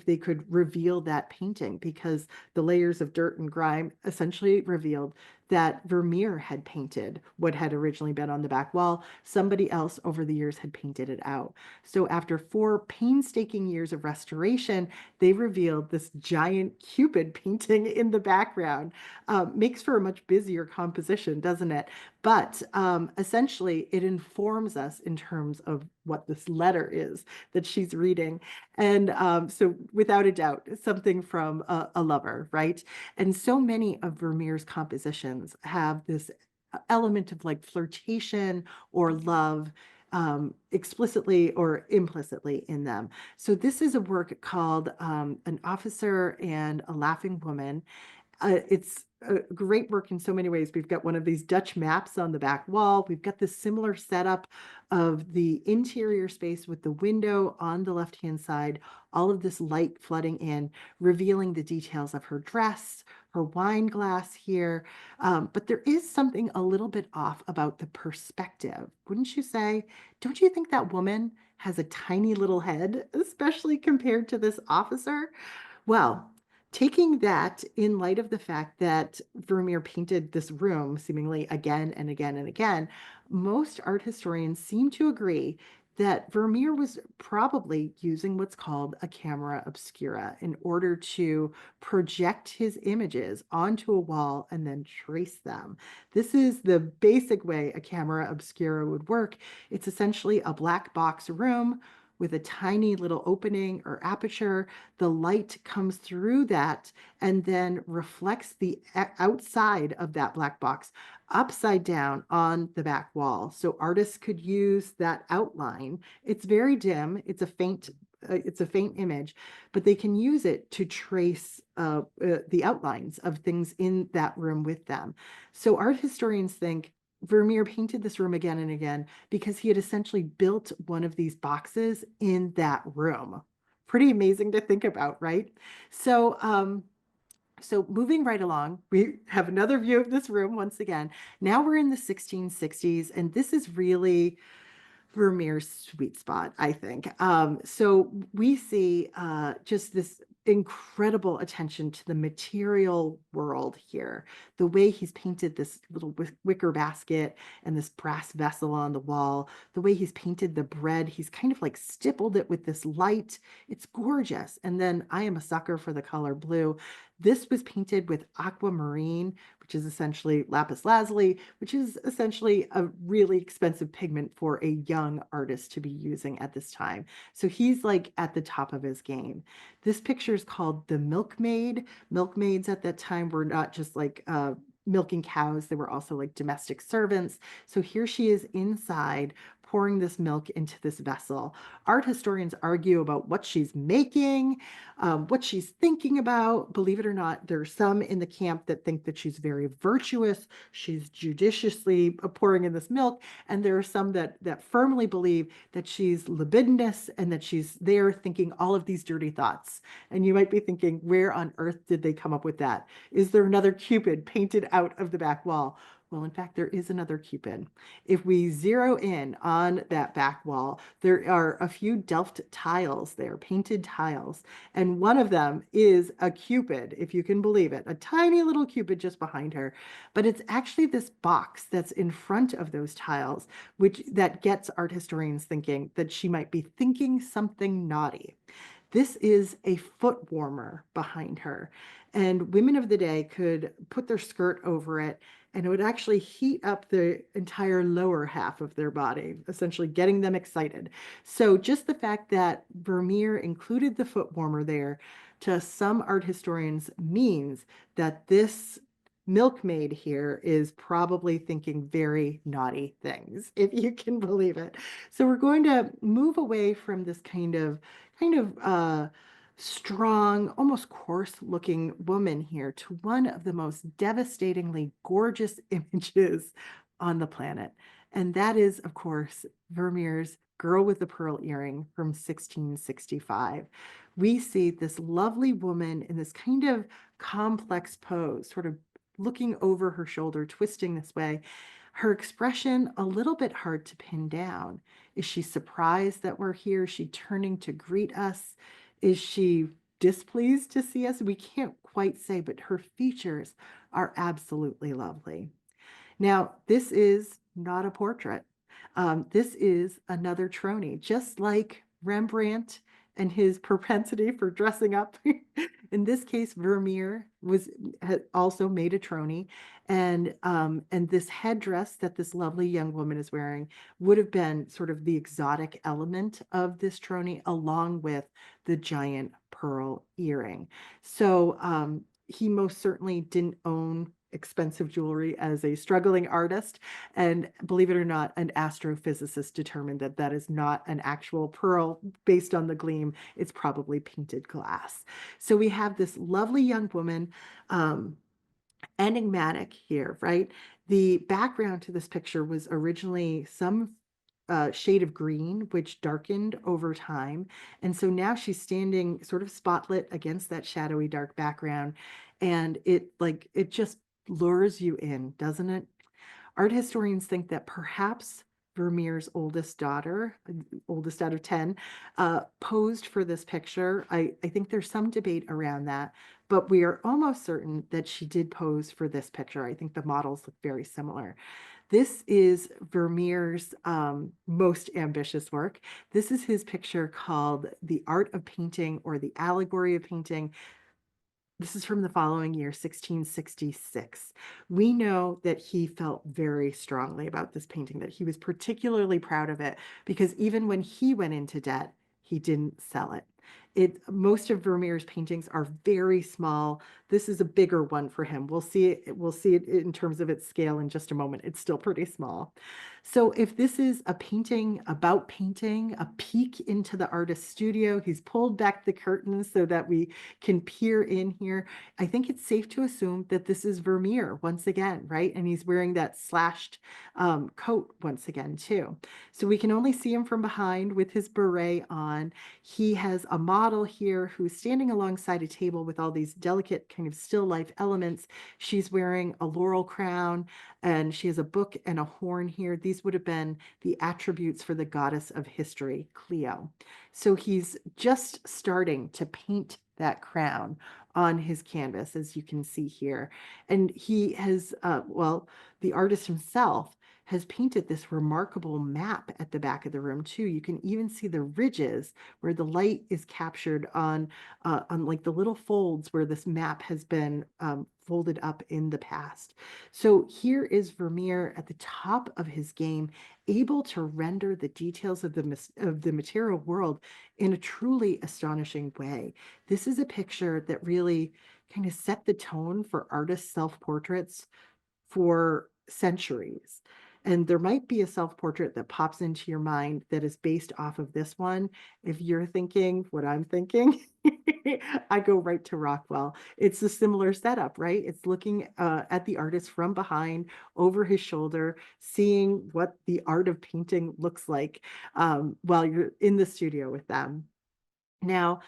they could reveal that painting, because the layers of dirt and grime essentially revealed that Vermeer had painted what had originally been on the back wall. Somebody else over the years had painted it out. So after 4 painstaking years of restoration, they revealed this giant Cupid painting in the background. Makes for a much busier composition, doesn't it? But essentially, it informs us in terms of what this letter is that she's reading. And so without a doubt, something from a lover, right? And so many of Vermeer's compositions have this element of like flirtation or love explicitly or implicitly in them. So this is a work called An Officer and a Laughing Woman. It's great work in so many ways. We've got one of these Dutch maps on the back wall. We've got this similar setup of the interior space with the window on the left-hand side, all of this light flooding in, revealing the details of her dress, her wine glass here. But there is something a little bit off about the perspective, wouldn't you say? Don't you think that woman has a tiny little head, especially compared to this officer? Well, taking that in light of the fact that Vermeer painted this room seemingly again and again and again, most art historians seem to agree that Vermeer was probably using what's called a camera obscura in order to project his images onto a wall and then trace them. This is the basic way a camera obscura would work. It's essentially a black box room with a tiny little opening or aperture. The light comes through that and then reflects the outside of that black box upside down on the back wall. So artists could use that outline. It's very dim. It's a faint image, but they can use it to trace the outlines of things in that room with them. So art historians think Vermeer painted this room again and again because he had essentially built one of these boxes in that room. Pretty amazing to think about, right? So, so moving right along, we have another view of this room once again. Now we're in the 1660s, and this is really Vermeer's sweet spot, I think. So we see just this incredible attention to the material world here. The way he's painted this little wicker basket and this brass vessel on the wall, the way he's painted the bread, he's kind of like stippled it with this light. It's gorgeous. And then I am a sucker for the color blue. This was painted with aquamarine, which is essentially lapis lazuli, which is essentially a really expensive pigment for a young artist to be using at this time. So he's like at the top of his game. This picture is called The Milkmaid. Milkmaids at that time were not just like milking cows, they were also like domestic servants. So here she is inside pouring this milk into this vessel. Art historians argue about what she's making, what she's thinking about. Believe it or not, there are some in the camp that think that she's very virtuous. She's judiciously pouring in this milk. And there are some that firmly believe that she's libidinous and that she's there thinking all of these dirty thoughts. And you might be thinking, where on earth did they come up with that? Is there another Cupid painted out of the back wall? Well, in fact, there is another Cupid. If we zero in on that back wall, there are a few Delft tiles there, painted tiles, and one of them is a Cupid, if you can believe it, a tiny little Cupid just behind her. But it's actually this box that's in front of those tiles, which that gets art historians thinking that she might be thinking something naughty. This is a foot warmer behind her. And women of the day could put their skirt over it, and it would actually heat up the entire lower half of their body, essentially getting them excited. So just the fact that Vermeer included the foot warmer there, to some art historians, means that this milkmaid here is probably thinking very naughty things, if you can believe it. So we're going to move away from this kind of strong, almost coarse looking woman here to one of the most devastatingly gorgeous images on the planet. And that is, of course, Vermeer's Girl with the Pearl Earring from 1665. We see this lovely woman in this kind of complex pose, sort of looking over her shoulder, twisting this way. Her expression a little bit hard to pin down. Is she surprised that we're here? Is she turning to greet us? Is she displeased to see us? We can't quite say, but her features are absolutely lovely. Now, this is not a portrait. This is another Trony, just like Rembrandt and his propensity for dressing up. In this case, Vermeer had also made a Trony, and this headdress that this lovely young woman is wearing would have been sort of the exotic element of this Trony, along with the giant pearl earring. So he most certainly didn't own expensive jewelry as a struggling artist. And believe it or not, an astrophysicist determined that that is not an actual pearl based on the gleam. It's probably painted glass. So we have this lovely young woman. enigmatic here, right? The background to this picture was originally some shade of green, which darkened over time. And so now she's standing sort of spotlit against that shadowy dark background. And it just lures you in, doesn't it? Art historians think that perhaps Vermeer's oldest daughter, oldest out of 10, posed for this picture. I think there's some debate around that, but we are almost certain that she did pose for this picture. I think the models look very similar. This is Vermeer's most ambitious work. This is his picture called The Art of Painting or The Allegory of Painting. This is from the following year, 1666. We know that he felt very strongly about this painting, that he was particularly proud of it, because even when he went into debt, he didn't sell it. Most of Vermeer's paintings are very small. This is a bigger one for him. We'll see it in terms of its scale in just a moment. It's still pretty small. So if this is a painting about painting, a peek into the artist's studio, he's pulled back the curtains so that we can peer in here. I think it's safe to assume that this is Vermeer once again, right? And he's wearing that slashed coat once again, too. So we can only see him from behind with his beret on. He has a model here who's standing alongside a table with all these delicate kind of still life elements. She's wearing a laurel crown and she has a book and a horn here. These would have been the attributes for the goddess of history, Clio. So he's just starting to paint that crown on his canvas, as you can see here. And he has, the artist himself has painted this remarkable map at the back of the room too. You can even see the ridges where the light is captured on like the little folds where this map has been folded up in the past. So here is Vermeer at the top of his game, able to render the details of the material world in a truly astonishing way. This is a picture that really kind of set the tone for artists' self-portraits for centuries. And there might be a self-portrait that pops into your mind that is based off of this one. If you're thinking what I'm thinking, I go right to Rockwell. It's a similar setup, right? It's looking at the artist from behind, over his shoulder, seeing what the art of painting looks like while you're in the studio with them. Now,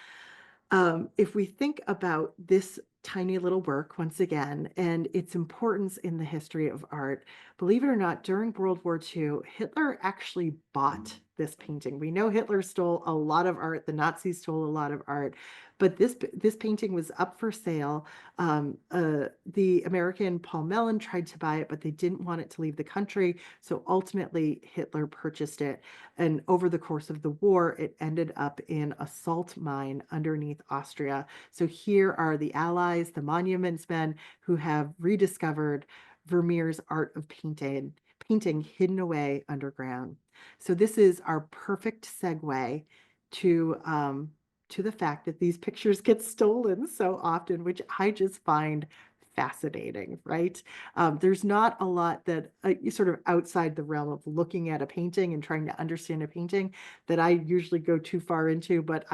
if we think about this tiny little work once again and its importance in the history of art, believe it or not, during World War II, Hitler actually bought this painting. We know Hitler stole a lot of art, the Nazis stole a lot of art, but this painting was up for sale. The American Paul Mellon tried to buy it, but they didn't want it to leave the country, so ultimately Hitler purchased it. And over the course of the war, it ended up in a salt mine underneath Austria. So here are the Allies, the monuments men, who have rediscovered Vermeer's art of painting hidden away underground. So this is our perfect segue to the fact that these pictures get stolen so often, which I just find fascinating, right? There's not a lot that sort of outside the realm of looking at a painting and trying to understand a painting that I usually go too far into, but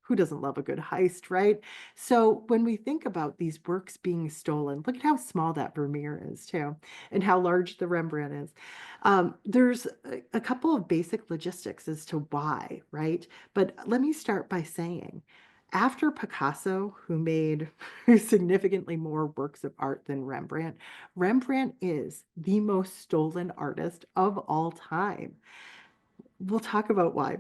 who doesn't love a good heist, right? So when we think about these works being stolen, look at how small that Vermeer is too, and how large the Rembrandt is. There's a couple of basic logistics as to why, right? But let me start by saying, after Picasso, who made significantly more works of art than Rembrandt, Rembrandt is the most stolen artist of all time. We'll talk about why.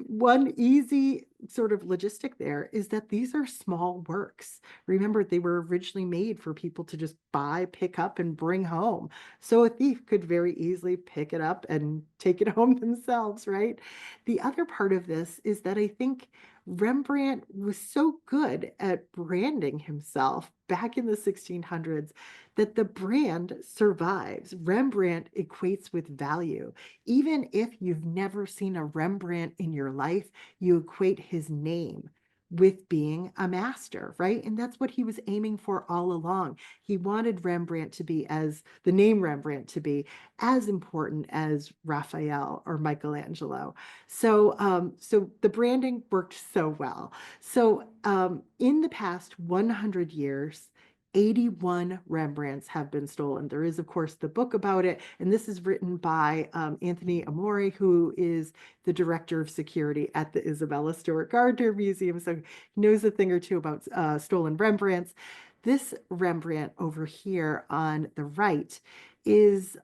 One easy sort of logistic there is that these are small works. Remember, they were originally made for people to just buy, pick up, and bring home. So a thief could very easily pick it up and take it home themselves, right? The other part of this is that I think Rembrandt was so good at branding himself back in the 1600s that the brand survives. Rembrandt equates with value. Even if you've never seen a Rembrandt in your life, you equate his name with being a master, right? And that's what he was aiming for all along. He wanted Rembrandt to be the name Rembrandt to be as important as Raphael or Michelangelo. So the branding worked so well. So in the past 100 years, 81 Rembrandts have been stolen. There is, of course, the book about it, and this is written by Anthony Amore, who is the director of security at the Isabella Stewart Gardner Museum, so he knows a thing or two about stolen Rembrandts. This Rembrandt over here on the right is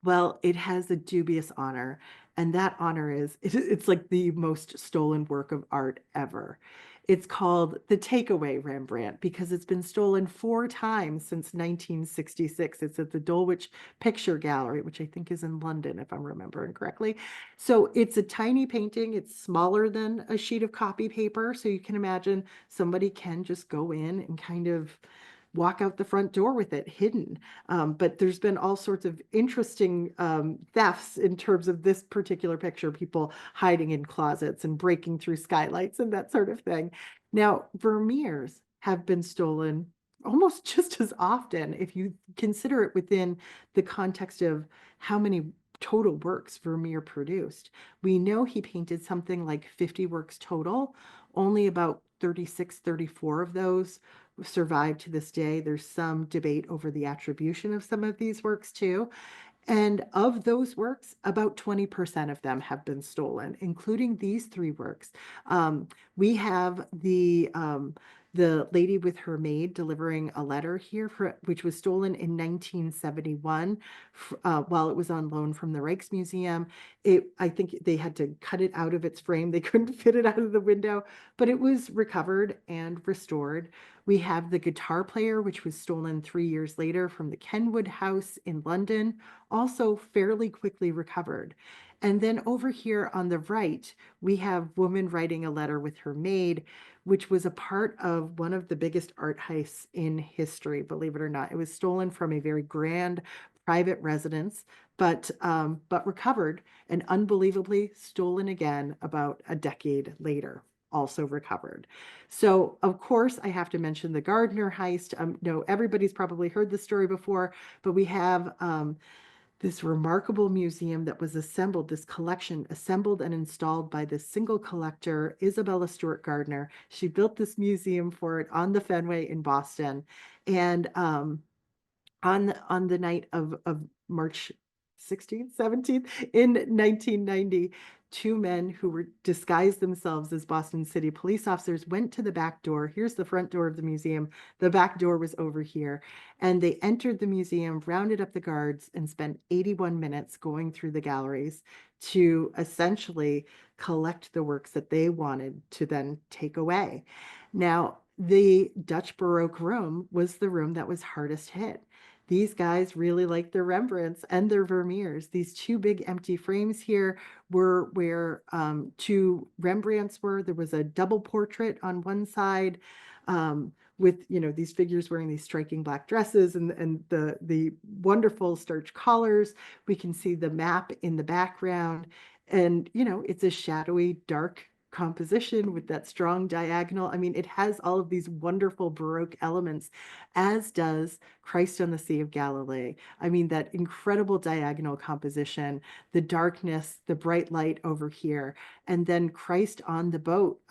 well, it has a dubious honor, and that honor is it's like the most stolen work of art ever. It's called the Takeaway Rembrandt because it's been stolen 4 times since 1966. It's at the Dulwich Picture Gallery, which I think is in London, if I'm remembering correctly. So it's a tiny painting. It's smaller than a sheet of copy paper. So you can imagine somebody can just go in and kind of walk out the front door with it hidden. But there's been all sorts of interesting thefts in terms of this particular picture, people hiding in closets and breaking through skylights and that sort of thing. Now, Vermeers have been stolen almost just as often if you consider it within the context of how many total works Vermeer produced. We know he painted something like 50 works total. Only about 36, 34 of those survive to this day. There's some debate over the attribution of some of these works too. And of those works, about 20% of them have been stolen, including these 3 works. We have the lady with her maid delivering a letter here, which was stolen in 1971 while it was on loan from the Rijksmuseum. I think they had to cut it out of its frame. They couldn't fit it out of the window, but it was recovered and restored. We have the guitar player, which was stolen 3 years later from the Kenwood House in London, also fairly quickly recovered. And then over here on the right, we have woman writing a letter with her maid, which was a part of one of the biggest art heists in history, believe it or not. It was stolen from a very grand private residence, but recovered and unbelievably stolen again about a decade later, also recovered. So, of course, I have to mention the Gardner heist. No, everybody's probably heard the story before, but we have this remarkable museum that was assembled, this collection assembled and installed by this single collector, Isabella Stewart Gardner. She built this museum for it on the Fenway in Boston. And on the night of March 16th, 17th in 1990, 2 men who were disguised themselves as Boston City police officers went to the back door. Here's the front door of the museum. The back door was over here. And they entered the museum, rounded up the guards, and spent 81 minutes going through the galleries to essentially collect the works that they wanted to then take away. Now, the Dutch Baroque room was the room that was hardest hit. These guys really liked their Rembrandts and their Vermeers. These 2 big empty frames here were where 2 Rembrandts were. There was a double portrait on one side with these figures wearing these striking black dresses and the wonderful starch collars. We can see the map in the background, and it's a shadowy, dark composition with that strong diagonal. I mean, it has all of these wonderful Baroque elements, as does Christ on the Sea of Galilee. I mean, that incredible diagonal composition, the darkness, the bright light over here, and then Christ on the boat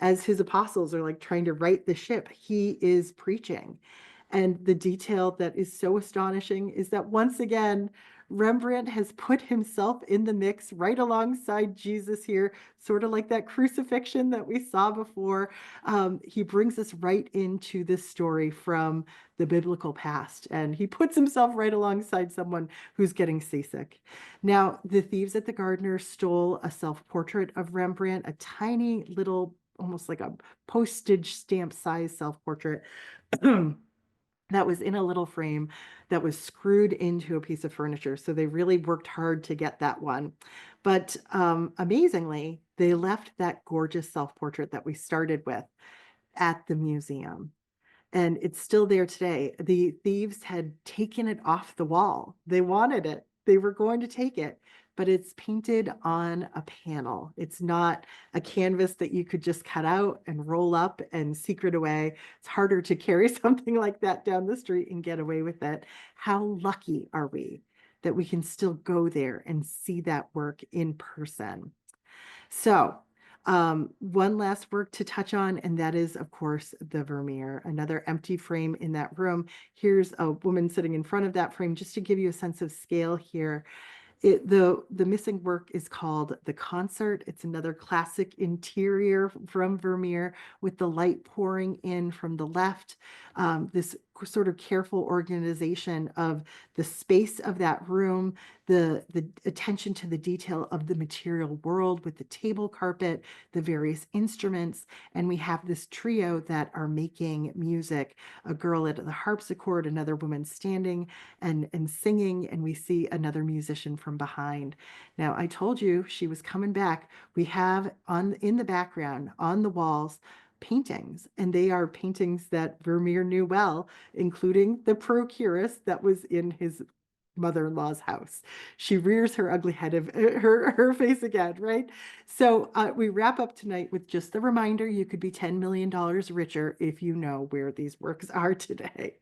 as his apostles are like trying to right the ship. He is preaching. And the detail that is so astonishing is that once again, Rembrandt has put himself in the mix right alongside Jesus here, sort of like that crucifixion that we saw before. He brings us right into this story from the biblical past, and he puts himself right alongside someone who's getting seasick. Now, the thieves at the Gardner stole a self-portrait of Rembrandt, a tiny little, almost like a postage stamp size self-portrait. That was in a little frame that was screwed into a piece of furniture. So they really worked hard to get that one. But amazingly, they left that gorgeous self-portrait that we started with at the museum. And it's still there today. The thieves had taken it off the wall. They wanted it. They were going to take it, but it's painted on a panel. It's not a canvas that you could just cut out and roll up and secret away. It's harder to carry something like that down the street and get away with it. How lucky are we that we can still go there and see that work in person? So One last work to touch on, and that is, of course, the Vermeer, another empty frame in that room. Here's a woman sitting in front of that frame, just to give you a sense of scale here. The missing work is called The Concert. It's another classic interior from Vermeer with the light pouring in from the left. This sort of careful organization of the space of that room, the attention to the detail of the material world with the table carpet, the various instruments, and we have this trio that are making music, a girl at the harpsichord, another woman standing and singing, and we see another musician from behind. Now, I told you she was coming back. We have on in the background on the walls paintings, and they are paintings that Vermeer knew well, including the procuress that was in his mother-in-law's house. She rears her ugly head of her face again, right? So we wrap up tonight with just the reminder you could be $10 million richer if you know where these works are today.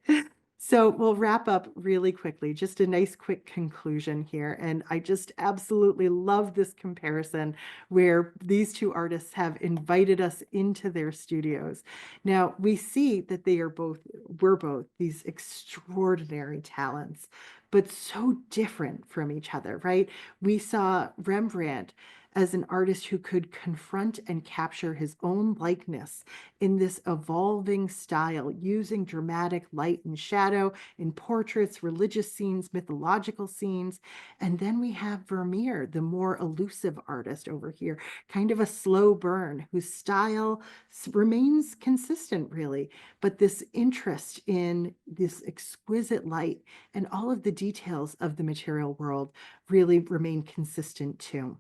So we'll wrap up really quickly, just a nice quick conclusion here. And I just absolutely love this comparison where these two artists have invited us into their studios. Now we see that we're both these extraordinary talents, but so different from each other, right? We saw Rembrandt as an artist who could confront and capture his own likeness in this evolving style, using dramatic light and shadow in portraits, religious scenes, mythological scenes. And then we have Vermeer, the more elusive artist over here, kind of a slow burn, whose style remains consistent, really. But this interest in this exquisite light and all of the details of the material world really remain consistent too.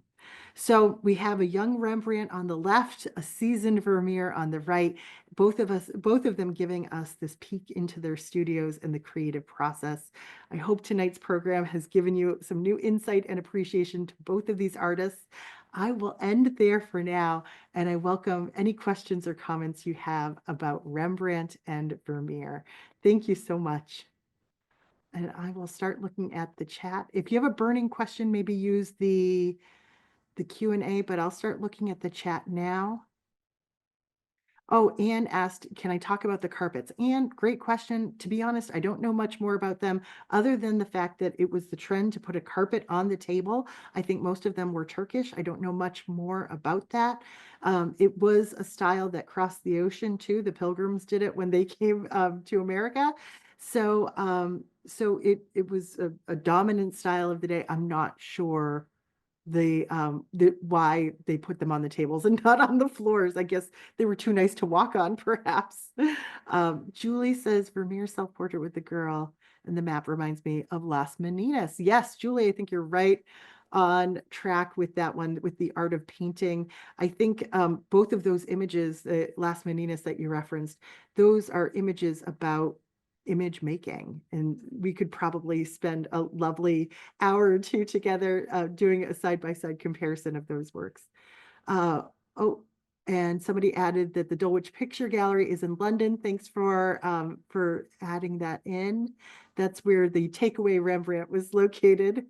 So we have a young Rembrandt on the left, a seasoned Vermeer on the right, both of them giving us this peek into their studios and the creative process. I hope tonight's program has given you some new insight and appreciation to both of these artists. I will end there for now, and I welcome any questions or comments you have about Rembrandt and Vermeer. Thank you so much. And I will start looking at the chat. If you have a burning question, maybe use the Q&A, but I'll start looking at the chat now. Oh, Anne asked, can I talk about the carpets? Anne, great question. To be honest, I don't know much more about them other than the fact that it was the trend to put a carpet on the table. I think most of them were Turkish. I don't know much more about that. It was a style that crossed the ocean too. The Pilgrims did it when they came to America. So it was a dominant style of the day. I'm not sure the why they put them on the tables and not on the floors. I guess they were too nice to walk on, perhaps. Julie says Vermeer self-portrait with the girl, and the map reminds me of Las Meninas. Yes, Julie, I think you're right on track with that one, with the art of painting. I think both of those images, the Las Meninas that you referenced, those are images about image making, and we could probably spend a lovely hour or two together doing a side-by-side comparison of those works. Uh, oh, and somebody added that the Dulwich Picture Gallery is in London. Thanks for adding that in. That's where the Takeaway Rembrandt was located.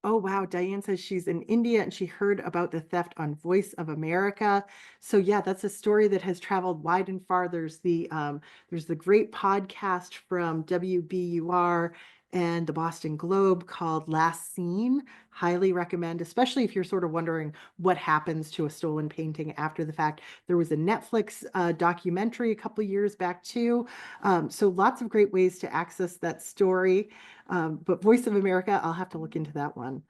Oh, wow. Diane says she's in India and she heard about the theft on Voice of America. So yeah, that's a story that has traveled wide and far. There's the great podcast from WBUR and the Boston Globe called Last Seen. Highly recommend, especially if you're sort of wondering what happens to a stolen painting after the fact. There was a Netflix documentary a couple of years back too. So lots of great ways to access that story. But Voice of America, I'll have to look into that one.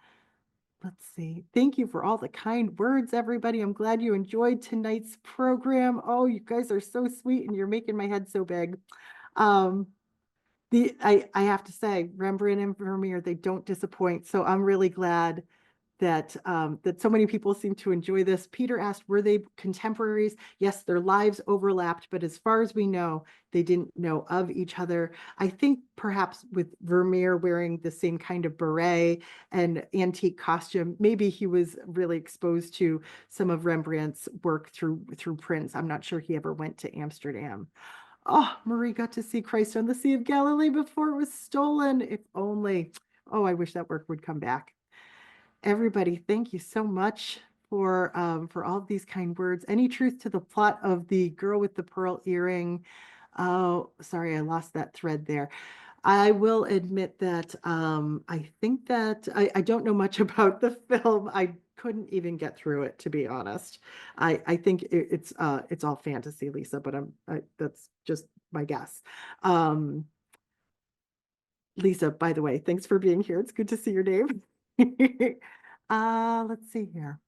Let's see. Thank you for all the kind words, everybody. I'm glad you enjoyed tonight's program. Oh, you guys are so sweet and you're making my head so big. Um, I have to say, Rembrandt and Vermeer, they don't disappoint. So I'm really glad that that so many people seem to enjoy this. Peter asked, were they contemporaries? Yes, their lives overlapped, but as far as we know, they didn't know of each other. I think perhaps with Vermeer wearing the same kind of beret and antique costume, maybe he was really exposed to some of Rembrandt's work through prints. I'm not sure he ever went to Amsterdam. Oh, Marie got to see Christ on the Sea of Galilee before it was stolen. If only. Oh, I wish that work would come back. Everybody, thank you so much for all of these kind words. Any truth to the plot of The Girl with the Pearl Earring? Oh, sorry, I lost that thread there. I will admit that I think that I don't know much about the film. I couldn't even get through it, to be honest. I think it's all fantasy, Lisa, but that's just my guess. Um, Lisa, by the way, thanks for being here. It's good to see your name. Let's see here.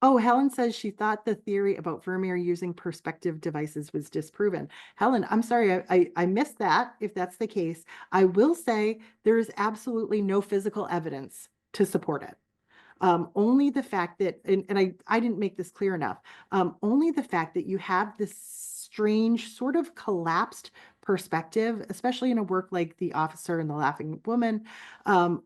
Oh, Helen says she thought the theory about Vermeer using perspective devices was disproven. Helen, I'm sorry, I missed that, if that's the case. I will say there is absolutely no physical evidence to support it. Only the fact that, and I didn't make this clear enough, only the fact that you have this strange sort of collapsed perspective, especially in a work like The Officer and the Laughing Woman,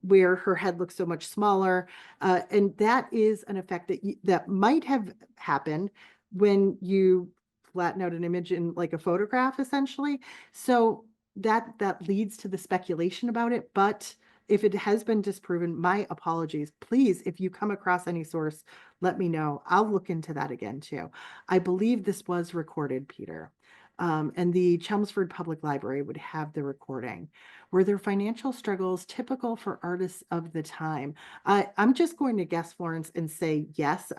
where her head looks so much smaller. And that is an effect that might have happened when you flatten out an image in like a photograph, essentially. So that leads to the speculation about it. But if it has been disproven, my apologies. Please, if you come across any source, let me know. I'll look into that again too. I believe this was recorded, Peter. And the Chelmsford Public Library would have the recording. Were their financial struggles typical for artists of the time? I'm just going to guess, Florence, and say yes.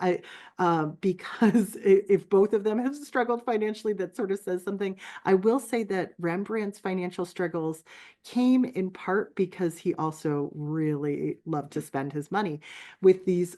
Because if both of them have struggled financially, that sort of says something. I will say that Rembrandt's financial struggles came in part because he also really loved to spend his money with these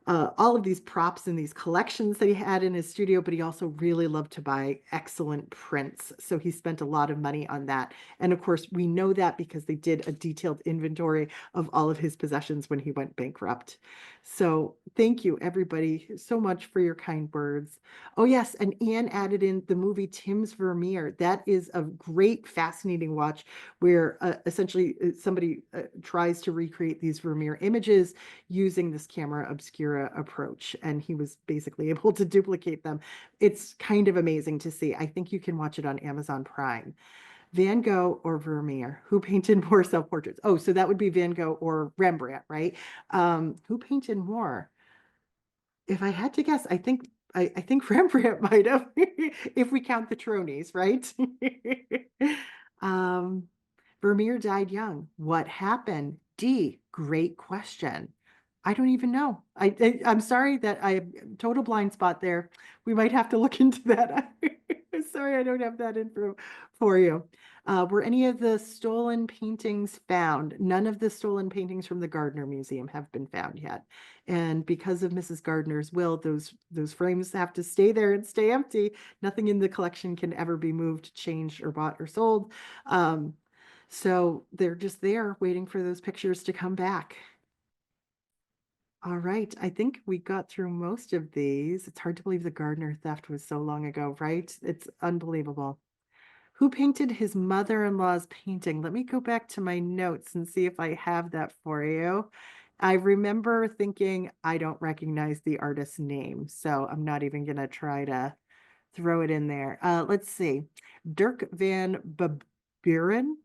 all of these props and these collections that he had in his studio, but he also really loved to buy excellent prints. So he spent a lot of money on that. And of course, we know that because they did a detailed inventory of all of his possessions when he went bankrupt. So thank you, everybody, so much for your kind words. Oh, yes. And Anne added in the movie Tim's Vermeer. That is a great, fascinating watch where essentially somebody tries to recreate these Vermeer images using this camera obscura approach. And he was basically able to duplicate them. It's kind of amazing to see. I think you can watch it on Amazon Prime. Van Gogh or Vermeer? Who painted more self-portraits? Oh, so that would be Van Gogh or Rembrandt, right? Who painted more? If I had to guess, I think Rembrandt might have, if we count the Tronies, right? um, Vermeer died young. What happened? D, great question. I don't even know. I'm sorry that I have total blind spot there. We might have to look into that. Sorry, I don't have that info for you. Were any of the stolen paintings found? None of the stolen paintings from the Gardner Museum have been found yet. And because of Mrs. Gardner's will, those frames have to stay there and stay empty. Nothing in the collection can ever be moved, changed, or bought or sold. So they're just there waiting for those pictures to come back. All right, I think we got through most of these. It's hard to believe the Gardner theft was so long ago, right? It's unbelievable. Who painted his mother-in-law's painting? Let me go back to my notes and see if I have that for you. I remember thinking I don't recognize the artist's name, so I'm not even going to try to throw it in there. Let's see. Dirk van Buren,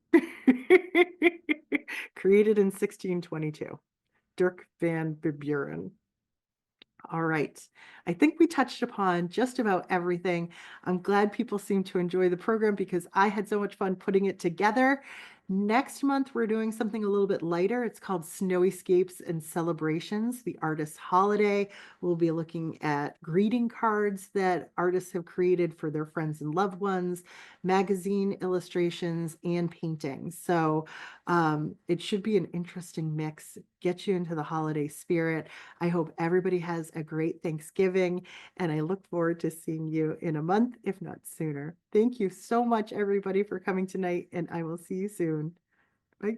created in 1622. Dirk van Buren. All right. I think we touched upon just about everything. I'm glad people seem to enjoy the program because I had so much fun putting it together. Next month, we're doing something a little bit lighter. It's called Snowyscapes and Celebrations, the Artist's Holiday. We'll be looking at greeting cards that artists have created for their friends and loved ones, magazine illustrations, and paintings. So it should be an interesting mix, get you into the holiday spirit. I hope everybody has a great Thanksgiving, and I look forward to seeing you in a month, if not sooner. Thank you so much, everybody, for coming tonight, and I will see you soon. Bye.